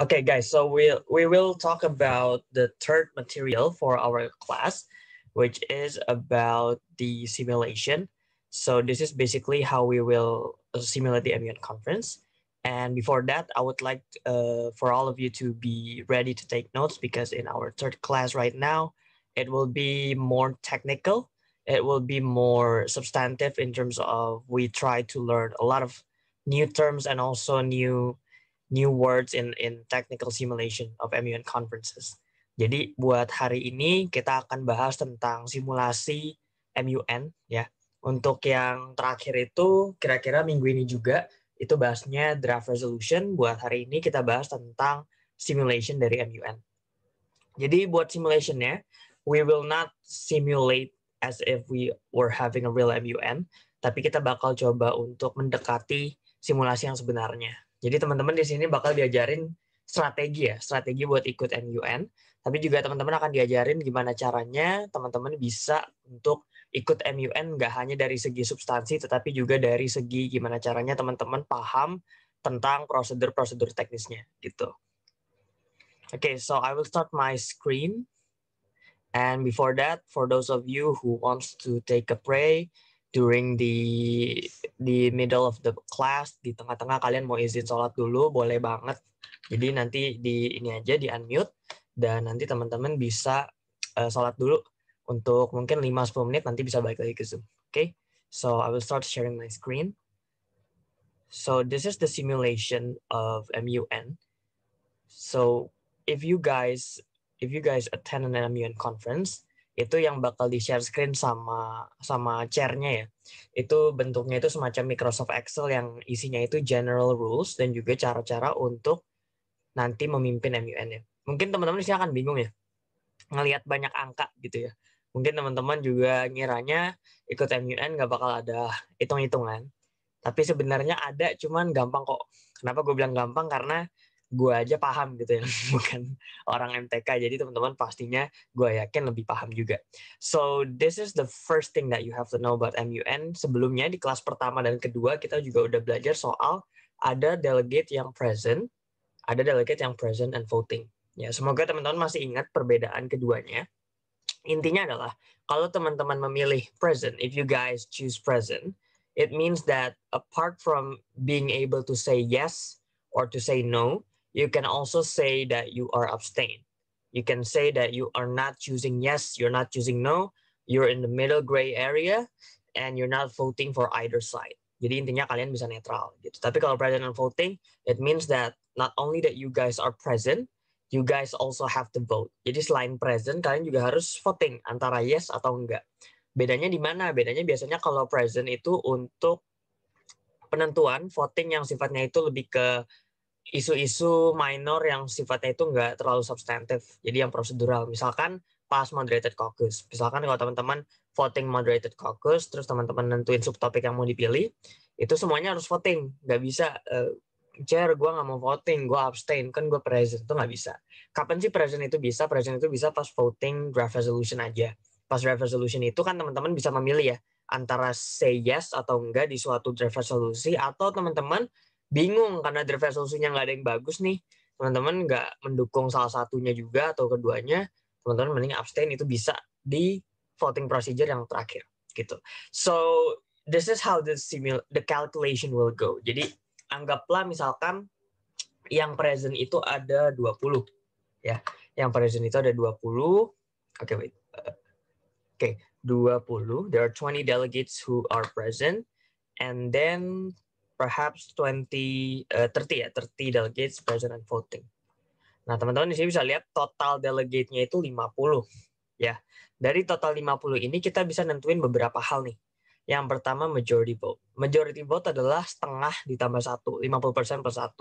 Okay, guys, so we will talk about the third material for our class, which is about the simulation. So this is basically how we will simulate the MUN conference. And before that, I would like for all of you to be ready to take notes because in our third class right now, it will be more technical. It will be more substantive in terms of we try to learn a lot of new terms and also new words in technical simulation of MUN conferences. Jadi buat hari ini kita akan bahas tentang simulasi MUN ya. Untuk yang terakhir itu kira-kira minggu ini juga itu bahasnya draft resolution. Buat hari ini kita bahas tentang simulation dari MUN. Jadi buat simulationnya, we will not simulate as if we were having a real MUN, tapi kita bakal coba untuk mendekati simulasi yang sebenarnya. Jadi teman-teman di sini bakal diajarin strategi ya, strategi buat ikut MUN, tapi juga teman-teman akan diajarin gimana caranya teman-teman bisa untuk ikut MUN nggak hanya dari segi substansi, tetapi juga dari segi gimana caranya teman-teman paham tentang prosedur-prosedur teknisnya gitu. Okay, so I will start my screen. And before that, for those of you who wants to take a pray during the middle of the class, di tengah-tengah kalian mau izin sholat dulu, boleh banget. Jadi nanti di ini aja di unmute dan nanti teman-teman bisa sholat dulu untuk mungkin 5-10 menit nanti bisa balik lagi ke Zoom. Okay? So I will start sharing my screen. So this is the simulation of MUN. So if you guys attend an MUN conference, itu yang bakal di share screen sama chairnya ya. Itu bentuknya itu semacam Microsoft Excel yang isinya itu general rules dan juga cara-cara untuk nanti memimpin MUN ya. Mungkin teman-teman di sini akan bingung ya, ngelihat banyak angka gitu ya. Mungkin teman-teman juga ngiranya ikut MUN nggak bakal ada hitung-hitungan. Tapi sebenarnya ada, cuman gampang kok. Kenapa gue bilang gampang? Karena gue aja paham gitu ya, bukan orang MTK. Jadi teman-teman pastinya gue yakin lebih paham juga. So this is the first thing that you have to know about MUN. Sebelumnya di kelas pertama dan kedua kita juga udah belajar soal ada delegate yang present, and voting. Ya, semoga teman-teman masih ingat perbedaan keduanya. Intinya adalah kalau teman-teman memilih present, if you guys choose present, it means that apart from being able to say yes or to say no, you can also say that you are abstain. You can say that you are not choosing yes, you're not choosing no, you're in the middle gray area, and you're not voting for either side. Jadi intinya kalian bisa netral gitu. Tapi kalau present and voting, it means that not only that you guys are present, you guys also have to vote. Jadi selain present, kalian juga harus voting antara yes atau enggak. Bedanya di mana? Bedanya biasanya kalau present itu untuk penentuan voting yang sifatnya itu lebih ke isu-isu minor yang sifatnya itu enggak terlalu substantif. Jadi yang prosedural. Misalkan pas moderated caucus. Misalkan kalau teman-teman voting moderated caucus, terus teman-teman nentuin subtopik yang mau dipilih, itu semuanya harus voting. Nggak bisa chair gue nggak mau voting, gue abstain, kan gue present, itu nggak bisa. Kapan sih present itu bisa? Present itu bisa pas voting draft resolution aja. Pas draft resolution itu kan teman-teman bisa memilih ya, antara say yes atau enggak di suatu draft resolusi, atau teman-teman bingung karena draft resolusinya nggak ada yang bagus nih, teman-teman nggak mendukung salah satunya juga atau keduanya, teman-teman mending abstain, itu bisa di voting procedure yang terakhir gitu. So this is how the calculation will go. Jadi anggaplah misalkan yang present itu ada 20 ya. Yang present itu ada 20. Oke, wait. Oke, 20. There are 20 delegates who are present and then perhaps 30 ya, 30 delegates present and voting. Nah, teman-teman di sini bisa lihat total delegate-nya itu 50 ya. Dari total 50 ini kita bisa nentuin beberapa hal nih. Yang pertama majority vote. Majority vote adalah setengah ditambah 1, 50% per 1.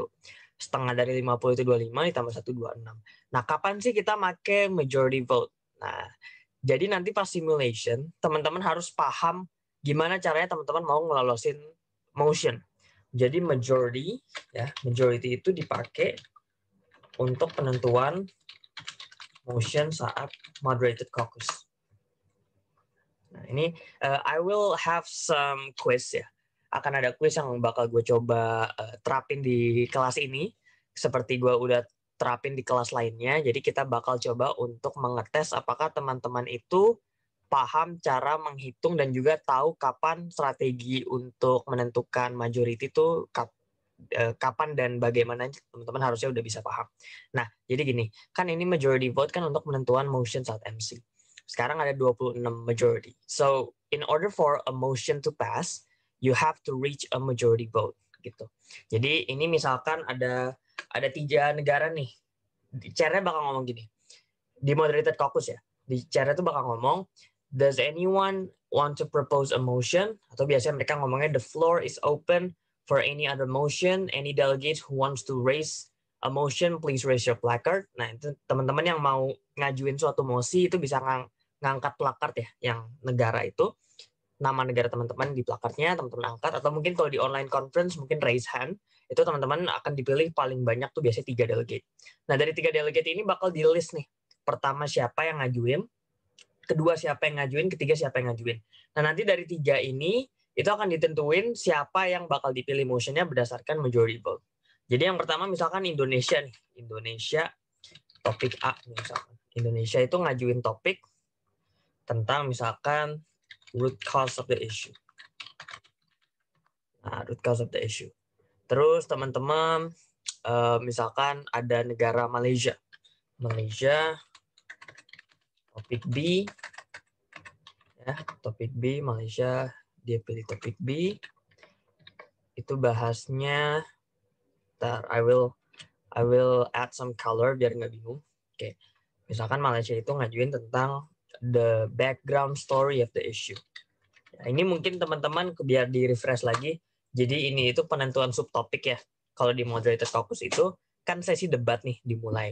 Setengah dari 50 itu 25, ditambah 1, 26. Nah, kapan sih kita pakai majority vote? Nah, jadi nanti pas simulation, teman-teman harus paham gimana caranya teman-teman mau ngelolosin motion. Jadi majority itu dipakai untuk penentuan motion saat moderated caucus. Nah, ini I will have some quiz ya. Akan ada quiz yang bakal gue coba terapin di kelas ini. Seperti gue udah terapin di kelas lainnya. Jadi kita bakal coba untuk mengetes apakah teman-teman itu paham cara menghitung dan juga tahu kapan strategi untuk menentukan majority itu kapan dan bagaimana teman-teman harusnya udah bisa paham. Nah, jadi gini, kan ini majority vote kan untuk menentukan motion saat MC. Sekarang ada 26 majority. So, in order for a motion to pass, you have to reach a majority vote gitu. Jadi ini misalkan ada 3 negara nih. Chair-nya bakal ngomong gini. Di moderated caucus ya. Di chair-nya tuh bakal ngomong, does anyone want to propose a motion? Atau biasanya mereka ngomongnya the floor is open for any other motion. Any delegate who wants to raise a motion, please raise your placard. Nah, itu teman-teman yang mau ngajuin suatu mosi itu bisa ngangkat placard ya, yang negara itu. Nama negara teman-teman di plakatnya, teman-teman angkat. Atau mungkin kalau di online conference, mungkin raise hand. Itu teman-teman akan dipilih paling banyak tuh biasanya 3 delegate. Nah, dari 3 delegate ini bakal di list nih. Pertama siapa yang ngajuin, kedua siapa yang ngajuin, ketiga siapa yang ngajuin. Nah, nanti dari 3 ini itu akan ditentuin siapa yang bakal dipilih motionnya berdasarkan majority vote. Jadi yang pertama misalkan Indonesia nih, Indonesia topik A misalkan. Indonesia itu ngajuin topik tentang misalkan root cause of the issue. Nah, root cause of the issue. Terus teman-teman misalkan ada negara Malaysia. Malaysia topik B ya, topik B Malaysia, dia pilih topik B. Itu bahasnya I will add some color biar nggak bingung. Oke. Misalkan Malaysia itu ngajuin tentang the background story of the issue. Nah, ini mungkin teman-teman biar di-refresh lagi. Jadi ini itu penentuan subtopik ya. Kalau di moderated caucus itu kan sesi debat nih dimulai.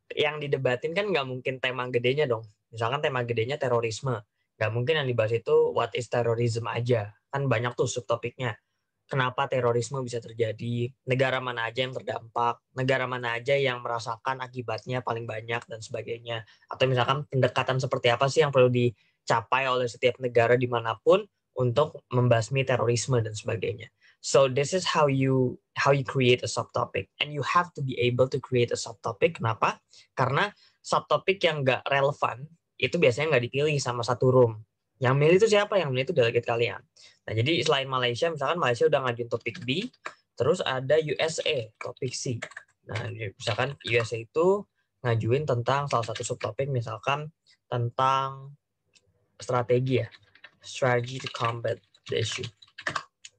Yang didebatin kan nggak mungkin tema gedenya dong. Misalkan tema gedenya terorisme. Nggak mungkin yang dibahas itu what is terrorism aja. Kan banyak tuh subtopiknya. Kenapa terorisme bisa terjadi, negara mana aja yang terdampak, negara mana aja yang merasakan akibatnya paling banyak, dan sebagainya. Atau misalkan pendekatan seperti apa sih yang perlu dicapai oleh setiap negara dimanapun untuk membasmi terorisme dan sebagainya. So this is how you create a subtopic, and you have to be able to create a subtopic. Kenapa? Karena subtopic yang nggak relevan itu biasanya nggak dipilih sama satu room. Yang milih itu siapa? Yang milih itu delegate kalian. Nah, jadi selain Malaysia, misalkan Malaysia udah ngajuin topik B, terus ada USA, topik C. Nah, misalkan USA itu ngajuin tentang salah satu subtopik, misalkan tentang strategi ya, strategy to combat the issue.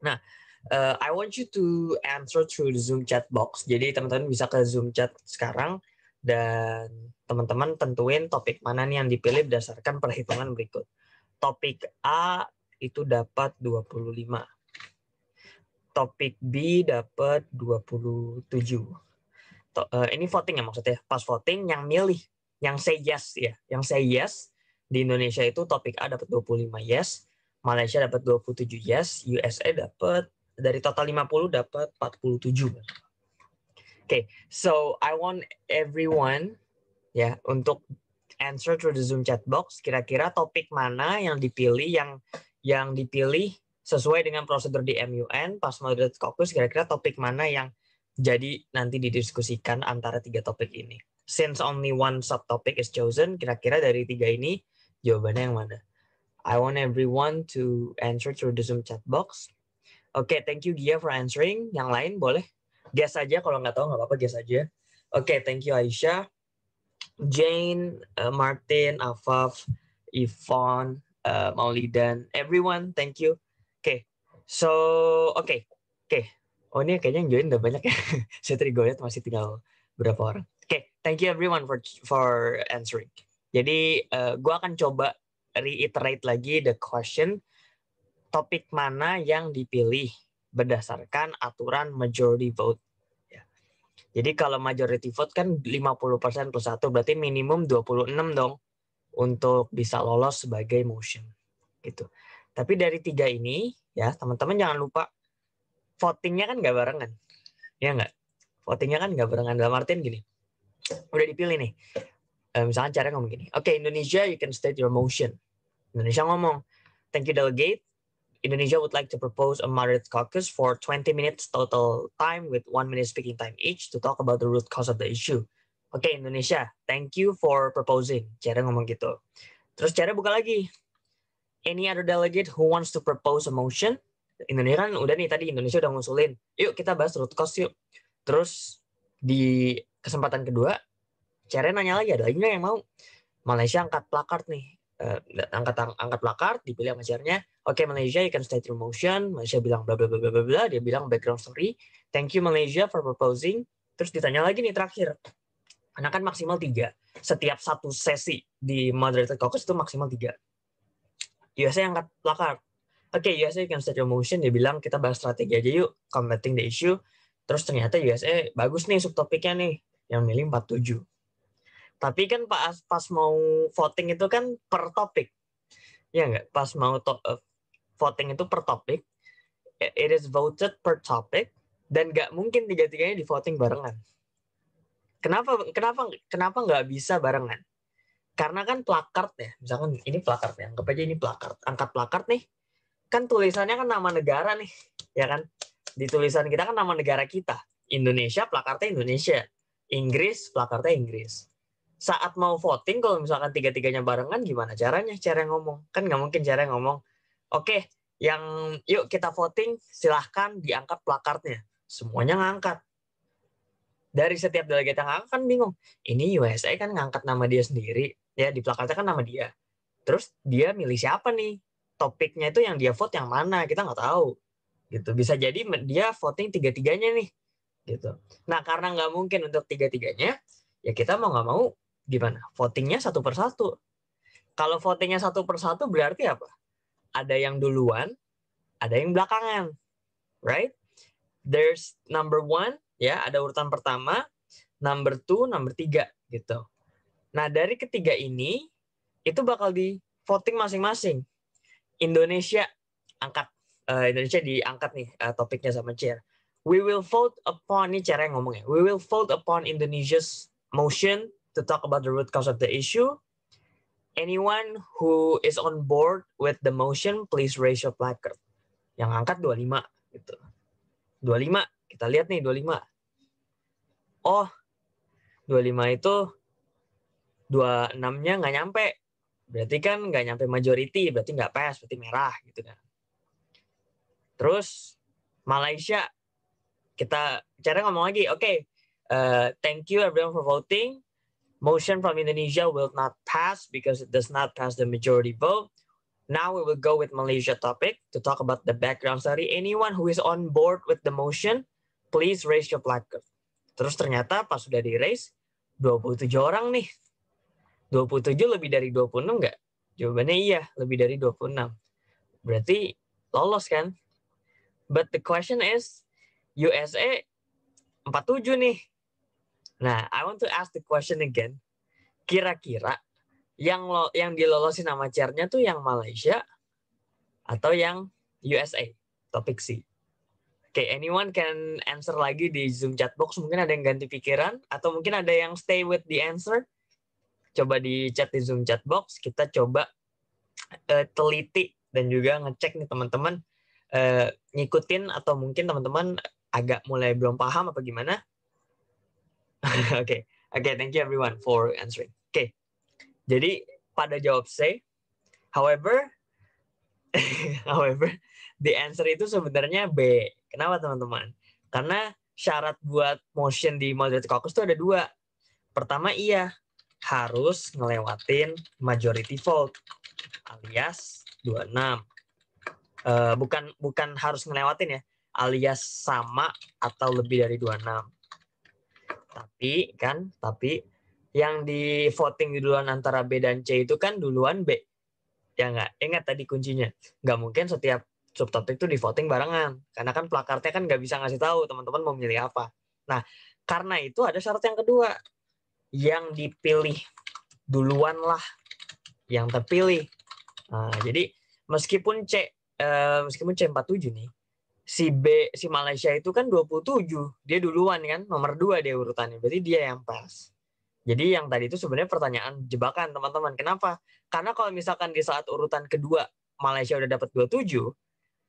Nah, I want you to answer through the Zoom chat box. Jadi teman-teman bisa ke Zoom chat sekarang dan teman-teman tentuin topik mana nih yang dipilih berdasarkan perhitungan berikut. Topik A itu dapat 25. Topik B dapat 27. Ini voting ya maksudnya. Pas voting yang milih, yang say yes ya. Yang say yes di Indonesia itu topik A dapat 25 yes, Malaysia dapat 27 yes, USA dapat dari total 50 dapat 47. Okay, so I want everyone ya untuk answer through the Zoom chat box. Kira-kira topik mana yang dipilih yang dipilih sesuai dengan prosedur di MUN pas moderated caucus, kira-kira topik mana yang jadi nanti didiskusikan antara 3 topik ini. Since only one subtopic is chosen, kira-kira dari 3 ini jawabannya yang mana? I want everyone to answer through the Zoom chat box. Oke, thank you Gia for answering. Yang lain boleh guess aja, kalau nggak tahu nggak apa-apa guess aja. Oke, thank you Aisyah. Jane, Martin, Afaf, Yvonne, Maulidan, everyone, thank you. Okay, so okay. Oh ini kayaknya yang join udah banyak ya. Saya tadi gue lihat masih tinggal berapa orang. Okay, thank you everyone for answering. Jadi gue akan coba reiterate lagi the question. Topik mana yang dipilih berdasarkan aturan majority vote? Jadi kalau majority vote kan 50% plus 1, berarti minimum 26 dong untuk bisa lolos sebagai motion. Gitu. Tapi dari 3 ini, ya teman-teman jangan lupa, votingnya kan nggak barengan. Ya nggak? Votingnya kan nggak barengan. Dalam artian gini, udah dipilih nih. Misalkan cara ngomong gini, oke, Indonesia, you can state your motion. Indonesia ngomong, thank you delegate. Indonesia would like to propose a moderate caucus for 20 minutes total time with 1 minute speaking time each to talk about the root cause of the issue. Oke, Indonesia, thank you for proposing. Cara ngomong gitu. Terus cara buka lagi. Any other delegate who wants to propose a motion? Indonesia kan udah nih tadi, Indonesia udah ngusulin. Yuk kita bahas root cause yuk. Terus di kesempatan kedua, cara nanya lagi, ada lagi nggak yang mau? Malaysia angkat placard nih. Angkat placard, dipilih sama chairnya. Oke, Malaysia, you can state your motion. Malaysia bilang bla bla bla bla bla. Dia bilang background story. Thank you Malaysia for proposing. Terus ditanya lagi nih terakhir. Karena kan maksimal 3. Setiap satu sesi di moderated caucus itu maksimal 3. USA angkat placard. Oke, USA you can start your motion. Dia bilang kita bahas strategi aja yuk, combating the issue. Terus ternyata USA bagus nih subtopiknya nih, yang milih 47. Tapi kan pas mau voting itu kan per topik. Ya nggak? Pas mau voting itu per topik. It is voted per topic. Dan nggak mungkin tiga-tiganya di voting barengan. Kenapa nggak bisa barengan? Karena kan plakard ya, misalkan ini plakard ya, anggap aja ini plakard. Angkat plakard nih, kan tulisannya kan nama negara nih, ya kan? Di tulisan kita kan nama negara kita. Indonesia, plakardnya Indonesia. Inggris, plakardnya Inggris. Saat mau voting, kalau misalkan tiga-tiganya barengan, gimana caranya? Cara ngomong. Kan nggak mungkin cara ngomong, oke, yang yuk kita voting, silahkan diangkat plakardnya. Semuanya ngangkat. Dari setiap delegat yang ngangkat kan bingung. Ini USA kan ngangkat nama dia sendiri. Ya, di plakatnya kan nama dia. Terus dia milih siapa nih? Topiknya itu yang dia vote yang mana? Kita nggak tahu. Gitu. Bisa jadi dia voting tiga-tiganya nih. Gitu. Nah, karena nggak mungkin untuk tiga-tiganya, ya kita mau nggak mau gimana? Votingnya satu persatu. Kalau votingnya satu persatu berarti apa? Ada yang duluan, ada yang belakangan. Right? There's number one, ya ada urutan pertama, number two, number 3 gitu. Nah dari ketiga ini itu bakal di voting masing-masing. Indonesia Indonesia diangkat nih topiknya sama chair. We will vote upon, ini cara yang ngomongnya. We will vote upon Indonesia's motion to talk about the root cause of the issue. Anyone who is on board with the motion, please raise your placard. Yang angkat 25 gitu. 25, kita lihat nih 25. Oh, 25 itu 26-nya nggak nyampe. Berarti kan nggak nyampe majority, berarti nggak pass, berarti merah gitu kan. Terus Malaysia, kita cara ngomong lagi, oke, thank you everyone for voting. Motion from Indonesia will not pass because it does not pass the majority vote. Now we will go with Malaysia topic to talk about the background story. Anyone who is on board with the motion, please raise your placard. Terus ternyata pas sudah di-raise, 27 orang nih. 27 lebih dari 26 nggak? Jawabannya iya, lebih dari 26. Berarti lolos kan? But the question is, USA 47 nih. Nah, I want to ask the question again. Kira-kira yang dilolosin nama chair-nya tuh yang Malaysia atau yang USA? Topik C. Oke, anyone can answer lagi di Zoom chat box. Mungkin ada yang ganti pikiran atau mungkin ada yang stay with the answer. Coba di chat di Zoom chat box. Kita coba teliti dan juga ngecek nih teman-teman ngikutin atau mungkin teman-teman agak mulai belum paham apa gimana. Oke, thank you everyone for answering. Oke, jadi pada jawab C, however, the answer itu sebenarnya B. Kenapa teman-teman? Karena syarat buat motion di moderated caucus itu ada 2. Pertama, iya, harus ngelewatin majority vote alias 26. Bukan harus ngelewatin ya, alias sama atau lebih dari 26. Tapi yang di voting di duluan antara B dan C itu kan duluan B. Ya nggak? Ingat tadi kuncinya. Nggak mungkin setiap subtopik itu di voting barengan. Karena kan plakatnya kan nggak bisa ngasih tahu teman-teman mau milih apa. Nah, karena itu ada syarat yang kedua. Yang dipilih duluan lah yang terpilih. Nah, jadi meskipun C47 nih, si Malaysia itu kan 27, dia duluan kan, nomor 2 dia urutannya, berarti dia yang pas. Jadi yang tadi itu sebenarnya pertanyaan jebakan teman-teman. Kenapa? Karena kalau misalkan di saat urutan kedua Malaysia udah dapat 27,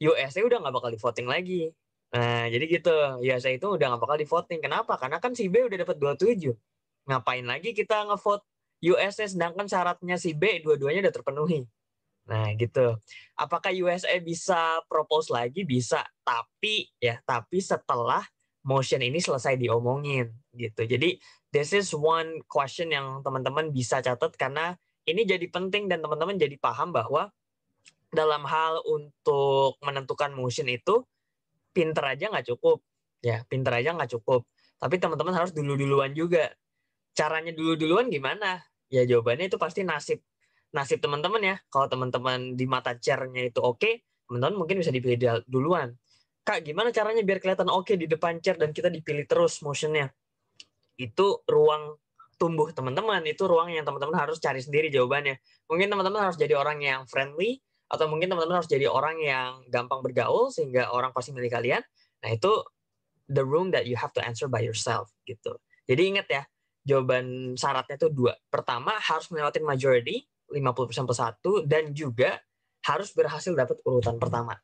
USA udah nggak bakal di voting lagi. Nah, jadi gitu. USA itu udah nggak bakal di voting. Kenapa? Karena kan si B udah dapat 27. ngapain lagi kita ngevote USA sedangkan syaratnya si B dua-duanya udah terpenuhi. Nah, gitu. Apakah USA bisa propose lagi? Bisa, tapi setelah motion ini selesai diomongin gitu. Jadi this is one question yang teman-teman bisa catat karena ini jadi penting dan teman-teman jadi paham bahwa dalam hal untuk menentukan motion itu pinter aja nggak cukup. Ya, pinter aja nggak cukup. Tapi teman-teman harus dulu-duluan juga. Caranya dulu-duluan gimana? Ya jawabannya itu pasti nasib teman-teman ya. Kalau teman-teman di mata chair-nya itu oke, teman-teman mungkin bisa dipilih duluan. Kak, gimana caranya biar kelihatan oke di depan chair dan kita dipilih terus motionnya? Itu ruang tumbuh teman-teman, itu ruang yang teman-teman harus cari sendiri jawabannya. Mungkin teman-teman harus jadi orang yang friendly, atau mungkin teman-teman harus jadi orang yang gampang bergaul sehingga orang pasti milih kalian. Nah, itu the room that you have to answer by yourself gitu. Jadi ingat ya, jawaban syaratnya itu 2. Pertama, harus melewati majority 50% plus 1 dan juga harus berhasil dapat urutan pertama.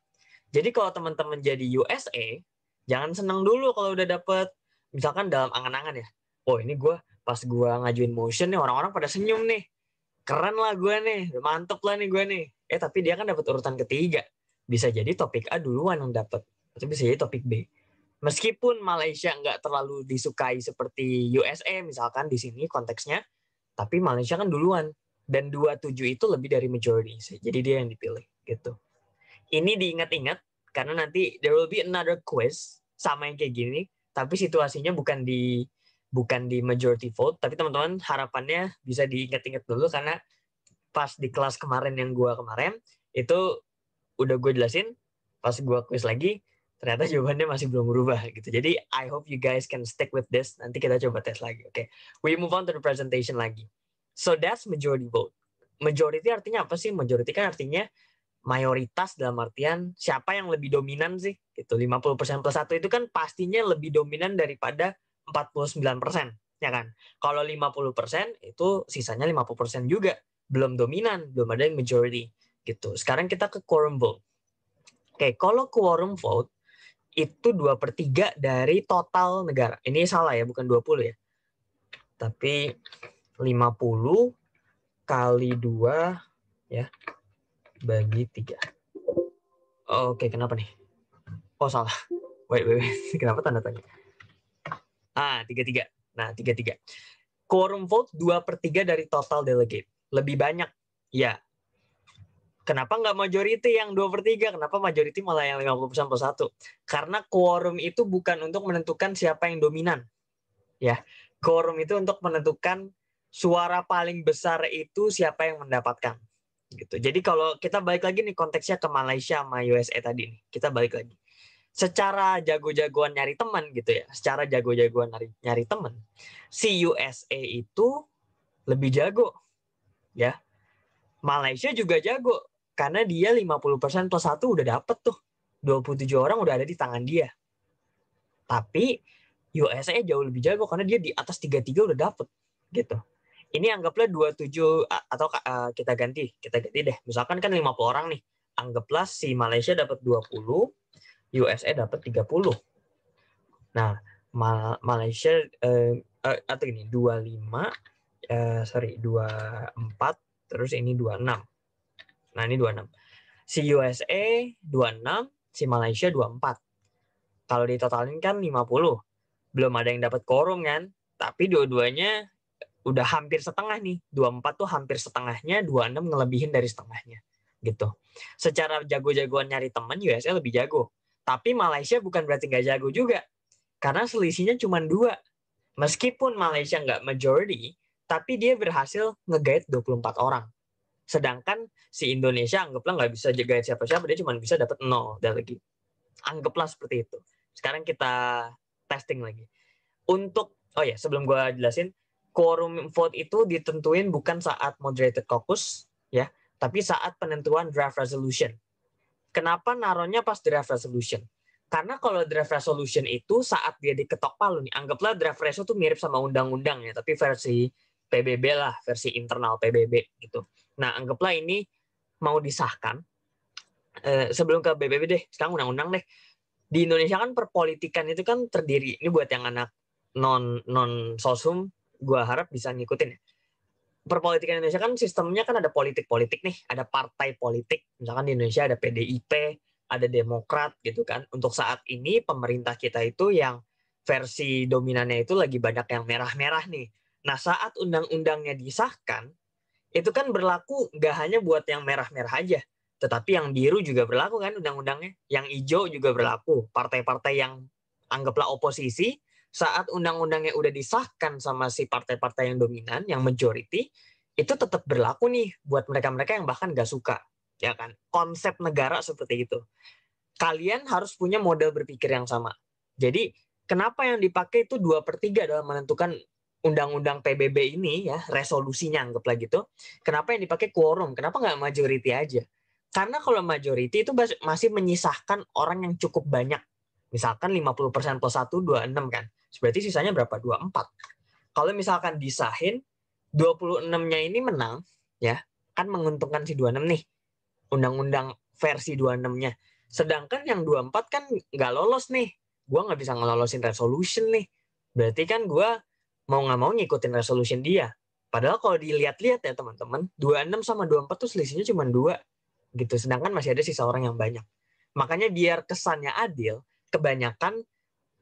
Jadi kalau teman-teman jadi USA, jangan senang dulu kalau udah dapat misalkan dalam angan-angan ya. Oh, ini pas gue ngajuin motion nih orang-orang pada senyum nih. Keren lah gue nih, mantep lah nih gue nih. Tapi dia kan dapat urutan ketiga. Bisa jadi topik A duluan yang dapat, atau bisa jadi topik B. Meskipun Malaysia nggak terlalu disukai seperti USA misalkan di sini konteksnya, tapi Malaysia kan duluan dan 27 itu lebih dari majority, jadi dia yang dipilih gitu. Ini diingat-ingat karena nanti there will be another quiz sama yang kayak gini, tapi situasinya bukan di majority vote, tapi teman-teman harapannya bisa diingat-ingat dulu karena pas di kelas kemarin yang gue kemarin itu udah gue jelasin, pas gue quiz lagi ternyata jawabannya masih belum berubah gitu. Jadi I hope you guys can stick with this. Nanti kita coba tes lagi. Oke, we move on to the presentation lagi. So that's majority vote. Majority artinya apa sih? Majority kan artinya mayoritas dalam artian siapa yang lebih dominan sih? Gitu. 50% plus 1 itu kan pastinya lebih dominan daripada 49%, ya kan? Kalau 50% itu sisanya 50% juga belum dominan, belum ada yang majority gitu. Sekarang kita ke quorum vote. Oke, kalau quorum vote itu 2/3 dari total negara. Ini salah ya, bukan 20 ya. Tapi 50 kali 2 ya, bagi 3. Oke, kenapa nih? Oh, salah. Wait. Kenapa tanda tanya? 33. Nah, 33. Quorum vote 2/3 dari total delegate. Lebih banyak. Ya. Kenapa nggak majority yang 2/3? Kenapa majority malah yang 50% plus 1? Karena quorum itu bukan untuk menentukan siapa yang dominan. Ya, quorum itu untuk menentukan suara paling besar itu siapa yang mendapatkan. Gitu. Jadi kalau kita balik lagi nih konteksnya ke Malaysia sama USA tadi nih. Kita balik lagi. Secara jago-jagoan nyari teman gitu ya. Secara jago-jagoan nyari teman. Si USA itu lebih jago. Ya. Malaysia juga jago. Karena dia 50% plus 1 udah dapet tuh. 27 orang udah ada di tangan dia. Tapi USA jauh lebih jago karena dia di atas 33 udah dapet. Gitu. Ini anggaplah 27 atau kita ganti deh. Misalkan kan 50 orang nih. Anggaplah si Malaysia dapat 20, USA dapat 30. Nah, Malaysia atau ini 25 24 terus ini 26. Nah, ini 26. Si USA 26, si Malaysia 24. Kalau ditotalin kan 50. Belum ada yang dapat quorum kan? Tapi dua-duanya udah hampir setengah nih. 24 tuh hampir setengahnya, 26 ngelebihin dari setengahnya. Gitu. Secara jago-jagoan nyari teman, USA lebih jago. Tapi Malaysia bukan berarti nggak jago juga. Karena selisihnya cuma 2. Meskipun Malaysia nggak majority, tapi dia berhasil nge-guide 24 orang. Sedangkan si Indonesia anggaplah nggak bisa jaga siapa-siapa, dia cuma bisa dapat 0 delegate. Anggaplah seperti itu. Sekarang kita testing lagi. Sebelum gue jelasin, quorum vote itu ditentuin bukan saat moderated caucus, ya, tapi saat penentuan draft resolution. Kenapa naruhnya pas draft resolution? Karena kalau draft resolution itu saat dia diketok palu nih, anggaplah draft reso itu mirip sama undang-undang ya, tapi versi PBB lah, versi internal PBB gitu. Nah, anggaplah ini mau disahkan. Sebelum ke PBB deh, sekarang undang-undang deh. Di Indonesia kan perpolitikan itu kan terdiri, ini buat yang anak non sosum gue harap bisa ngikutin ya. Perpolitikan Indonesia kan sistemnya kan ada politik-politik nih, ada partai politik. Misalkan di Indonesia ada PDIP, ada Demokrat gitu kan. Untuk saat ini pemerintah kita itu yang versi dominannya itu lagi banyak yang merah-merah nih. Nah, saat undang-undangnya disahkan, itu kan berlaku nggak hanya buat yang merah-merah aja, tetapi yang biru juga berlaku kan undang-undangnya. Yang hijau juga berlaku. Partai-partai yang anggaplah oposisi, saat undang-undangnya udah disahkan sama si partai-partai yang dominan, yang majority, itu tetap berlaku nih buat mereka-mereka yang bahkan nggak suka. Ya kan? Konsep negara seperti itu. Kalian harus punya model berpikir yang sama. Jadi, kenapa yang dipakai itu 2/3 dalam menentukan undang-undang PBB ini ya, resolusinya anggaplah gitu. Kenapa yang dipakai quorum? Kenapa nggak majority aja? Karena kalau majority itu masih menyisahkan orang yang cukup banyak. Misalkan 50% plus 1, 26 kan. Berarti sisanya berapa? 24. Kalau misalkan disahin, 26-nya ini menang, ya kan menguntungkan si 26 nih. Undang-undang versi 26-nya. Sedangkan yang 24 kan nggak lolos nih. Gue nggak bisa ngelolosin resolution nih. Berarti kan gue mau nggak mau ngikutin resolution dia. Padahal kalau dilihat-lihat ya teman-teman, 26 sama 24 tuh selisihnya cuma 2 gitu. Sedangkan masih ada sisa orang yang banyak. Makanya biar kesannya adil, kebanyakan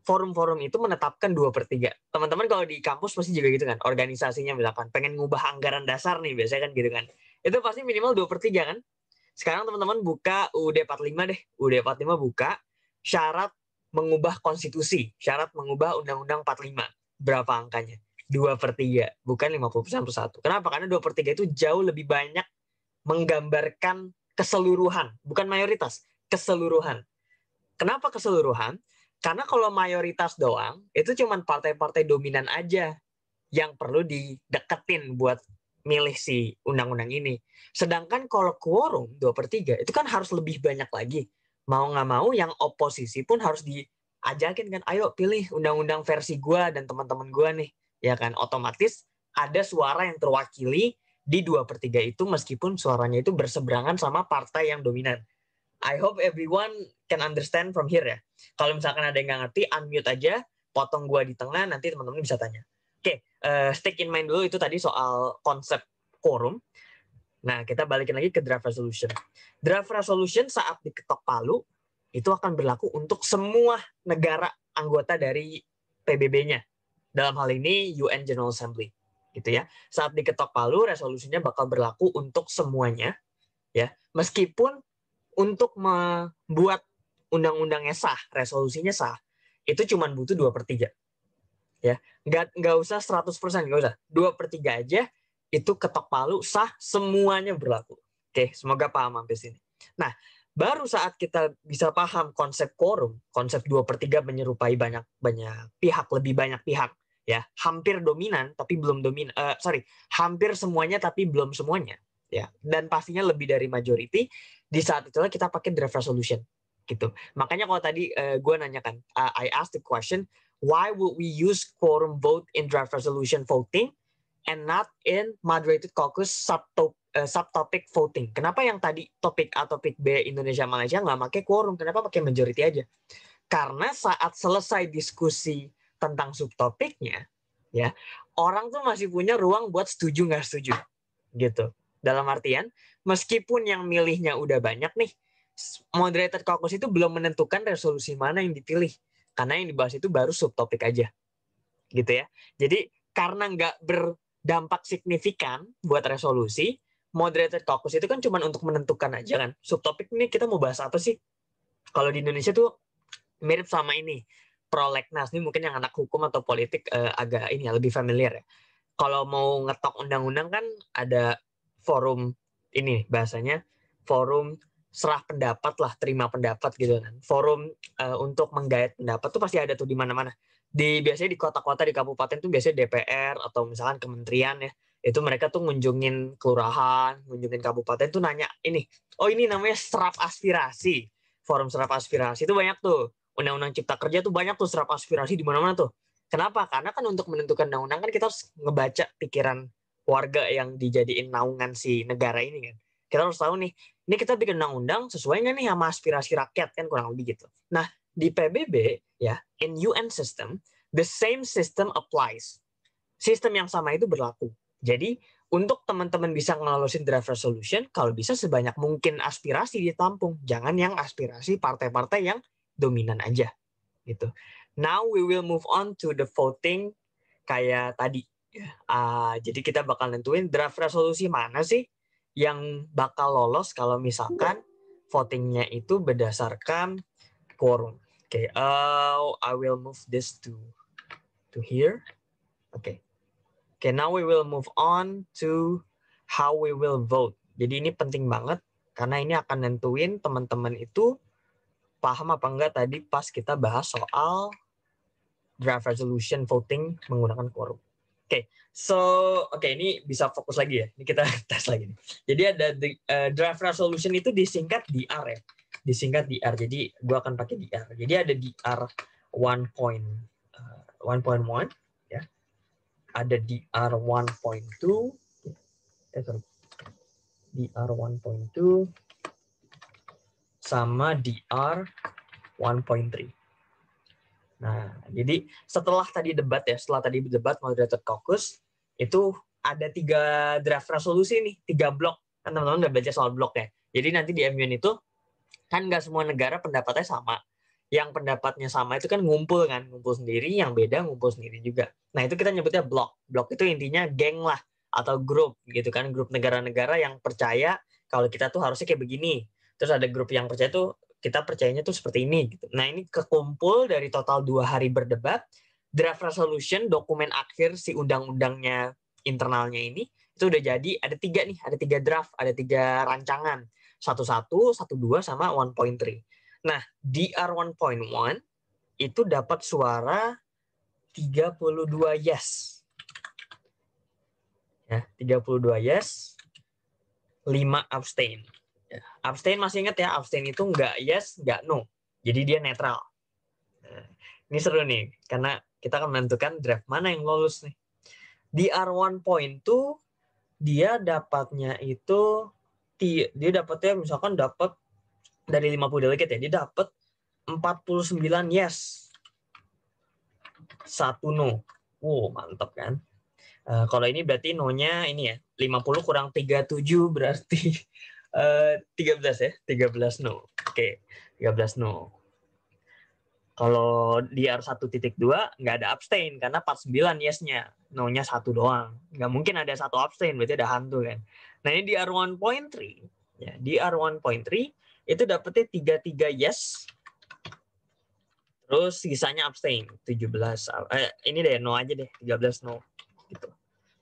forum-forum itu menetapkan 2/3. Teman-teman kalau di kampus pasti juga gitu kan, organisasinya misalkan pengen ngubah anggaran dasar nih, biasanya kan gitu kan. Itu pasti minimal 2/3 kan. Sekarang teman-teman buka UUD 45 deh. UUD 45 buka syarat mengubah konstitusi, syarat mengubah Undang-Undang 45. Berapa angkanya? 2/3, bukan 50% plus 1. Kenapa? Karena 2/3 itu jauh lebih banyak menggambarkan keseluruhan, bukan mayoritas, keseluruhan. Kenapa keseluruhan? Karena kalau mayoritas doang, itu cuma partai-partai dominan aja yang perlu dideketin buat milih si undang-undang ini. Sedangkan kalau quorum 2/3 itu kan harus lebih banyak lagi. Mau nggak mau yang oposisi pun harus diajakin kan, ayo pilih undang-undang versi gue dan teman-teman gue nih. Ya kan, otomatis ada suara yang terwakili di 2/3 itu meskipun suaranya itu berseberangan sama partai yang dominan. I hope everyone can understand from here ya. Kalau misalkan ada yang nggak ngerti, unmute aja, potong gua di tengah, nanti teman-teman bisa tanya. Oke, stick in mind dulu itu tadi soal konsep quorum. Nah, kita balikin lagi ke draft resolution. Draft resolution saat diketok palu, itu akan berlaku untuk semua negara anggota dari PBB-nya. Dalam hal ini UN General Assembly. Gitu ya. Saat diketok palu, resolusinya bakal berlaku untuk semuanya. Ya, meskipun untuk membuat undang-undangnya sah, resolusinya sah, itu cuma butuh 2/3. Ya, nggak usah 100%, nggak usah. 2/3 aja, itu ketok palu, sah, semuanya berlaku. Oke, semoga paham sampai sini. Nah, baru saat kita bisa paham konsep quorum, konsep 2/3 menyerupai banyak pihak, lebih banyak pihak, ya, hampir dominan tapi belum dominan, hampir semuanya tapi belum semuanya, ya, dan pastinya lebih dari majority. Di saat itulah kita pakai draft resolution, gitu. Makanya kalau tadi gue nanyakan, I asked the question, why would we use quorum vote in draft resolution voting and not in moderated caucus subtopic voting? Kenapa yang tadi topik A, topik B Indonesia Malaysia nggak pakai quorum? Kenapa pakai majority aja? Karena saat selesai diskusi tentang subtopiknya, ya, orang tuh masih punya ruang buat setuju nggak setuju, gitu. Dalam artian, meskipun yang milihnya udah banyak nih, moderated caucus itu belum menentukan resolusi mana yang dipilih. Karena yang dibahas itu baru subtopik aja. Gitu ya. Jadi, karena nggak berdampak signifikan buat resolusi, moderated caucus itu kan cuma untuk menentukan aja kan. Subtopik ini kita mau bahas apa sih? Kalau di Indonesia tuh mirip sama ini. Prolegnas, ini mungkin yang anak hukum atau politik agak ini ya, lebih familiar ya. Kalau mau ngetok undang-undang kan ada forum ini bahasanya, forum serah pendapat lah, terima pendapat gitu kan. Forum untuk menggait pendapat tuh pasti ada tuh di mana-mana. Biasanya di kota-kota, di kabupaten tuh biasanya DPR atau misalkan kementerian ya. Itu mereka tuh ngunjungin kelurahan, ngunjungin kabupaten tuh nanya ini. Oh, ini namanya serap aspirasi. Forum serap aspirasi itu banyak tuh. Undang-undang Cipta Kerja tuh banyak tuh serap aspirasi di mana-mana tuh. Kenapa? Karena kan untuk menentukan undang-undang kan kita harus ngebaca pikiran warga yang dijadiin naungan si negara ini kan. Kita harus tahu nih, ini kita bikin undang-undang sesuai nggak nih sama aspirasi rakyat kan, kurang lebih gitu. Nah, di PBB ya, in UN system, the same system applies. sistem yang sama itu berlaku. Jadi untuk teman-teman bisa ngelolosin draft resolution, kalau bisa sebanyak mungkin aspirasi ditampung. Jangan yang aspirasi partai-partai yang dominan aja. Gitu. Now we will move on to the voting kayak tadi. Jadi kita bakal nentuin draft resolusi mana sih yang bakal lolos kalau misalkan votingnya itu berdasarkan quorum. Oke, I will move this to here. Oke. Okay, now we will move on to how we will vote. Jadi ini penting banget karena ini akan nentuin teman-teman itu paham apa enggak tadi pas kita bahas soal draft resolution voting menggunakan quorum. Ini bisa fokus lagi ya. Ini kita tes lagi. Jadi ada draft resolution itu disingkat DR ya. Disingkat DR. Jadi gue akan pakai DR. Jadi ada DR 1.1 ya. Ada DR 1.2, DR 1.2 sama DR 1.3. Nah, jadi setelah tadi debat moderator caucus, itu ada 3 draft resolusi nih, 3 blok. Kan teman-teman udah belajar soal blok ya. Jadi nanti di MUN itu kan nggak semua negara pendapatnya sama. Yang pendapatnya sama itu kan ngumpul sendiri, yang beda ngumpul sendiri juga. Nah, itu kita nyebutnya blok. Blok itu intinya geng lah, atau grup gitu kan, grup negara-negara yang percaya kalau kita tuh harusnya kayak begini. Terus ada grup yang percaya tuh kita percayanya tuh seperti ini gitu. Nah, ini kekumpul dari total 2 hari berdebat, draft resolution, dokumen akhir si undang-undangnya internalnya ini itu udah jadi, ada 3 nih, ada 3 draft, ada 3 rancangan. 1.1, 1.2 sama 1.3. Nah, DR 1.1 itu dapat suara 32 yes. Ya, 32 yes, 5 abstain. Ya, abstain masih ingat ya, abstain itu nggak yes, nggak no. Jadi dia netral. Nah, ini seru nih, karena kita akan menentukan draft mana yang lolos nih. DR 1.2 dia dapatnya itu, dia dapatnya misalkan dapat dari 50 delegate ya, dia dapat 49 yes, 1 no. Mantap kan? Kalau ini berarti no-nya ini ya, 50 kurang 37 berarti 13 ya, 13 no. Oke, 13 no. Kalau di R1.2 nggak ada abstain karena 49 yes-nya, no-nya 1 doang. Nggak mungkin ada 1 abstain, berarti ada hantu kan. Nah, ini di R1.3, ya, di R1.3 itu dapetnya 33 yes, terus sisanya abstain 17. Ini deh no aja deh, 13 no gitu.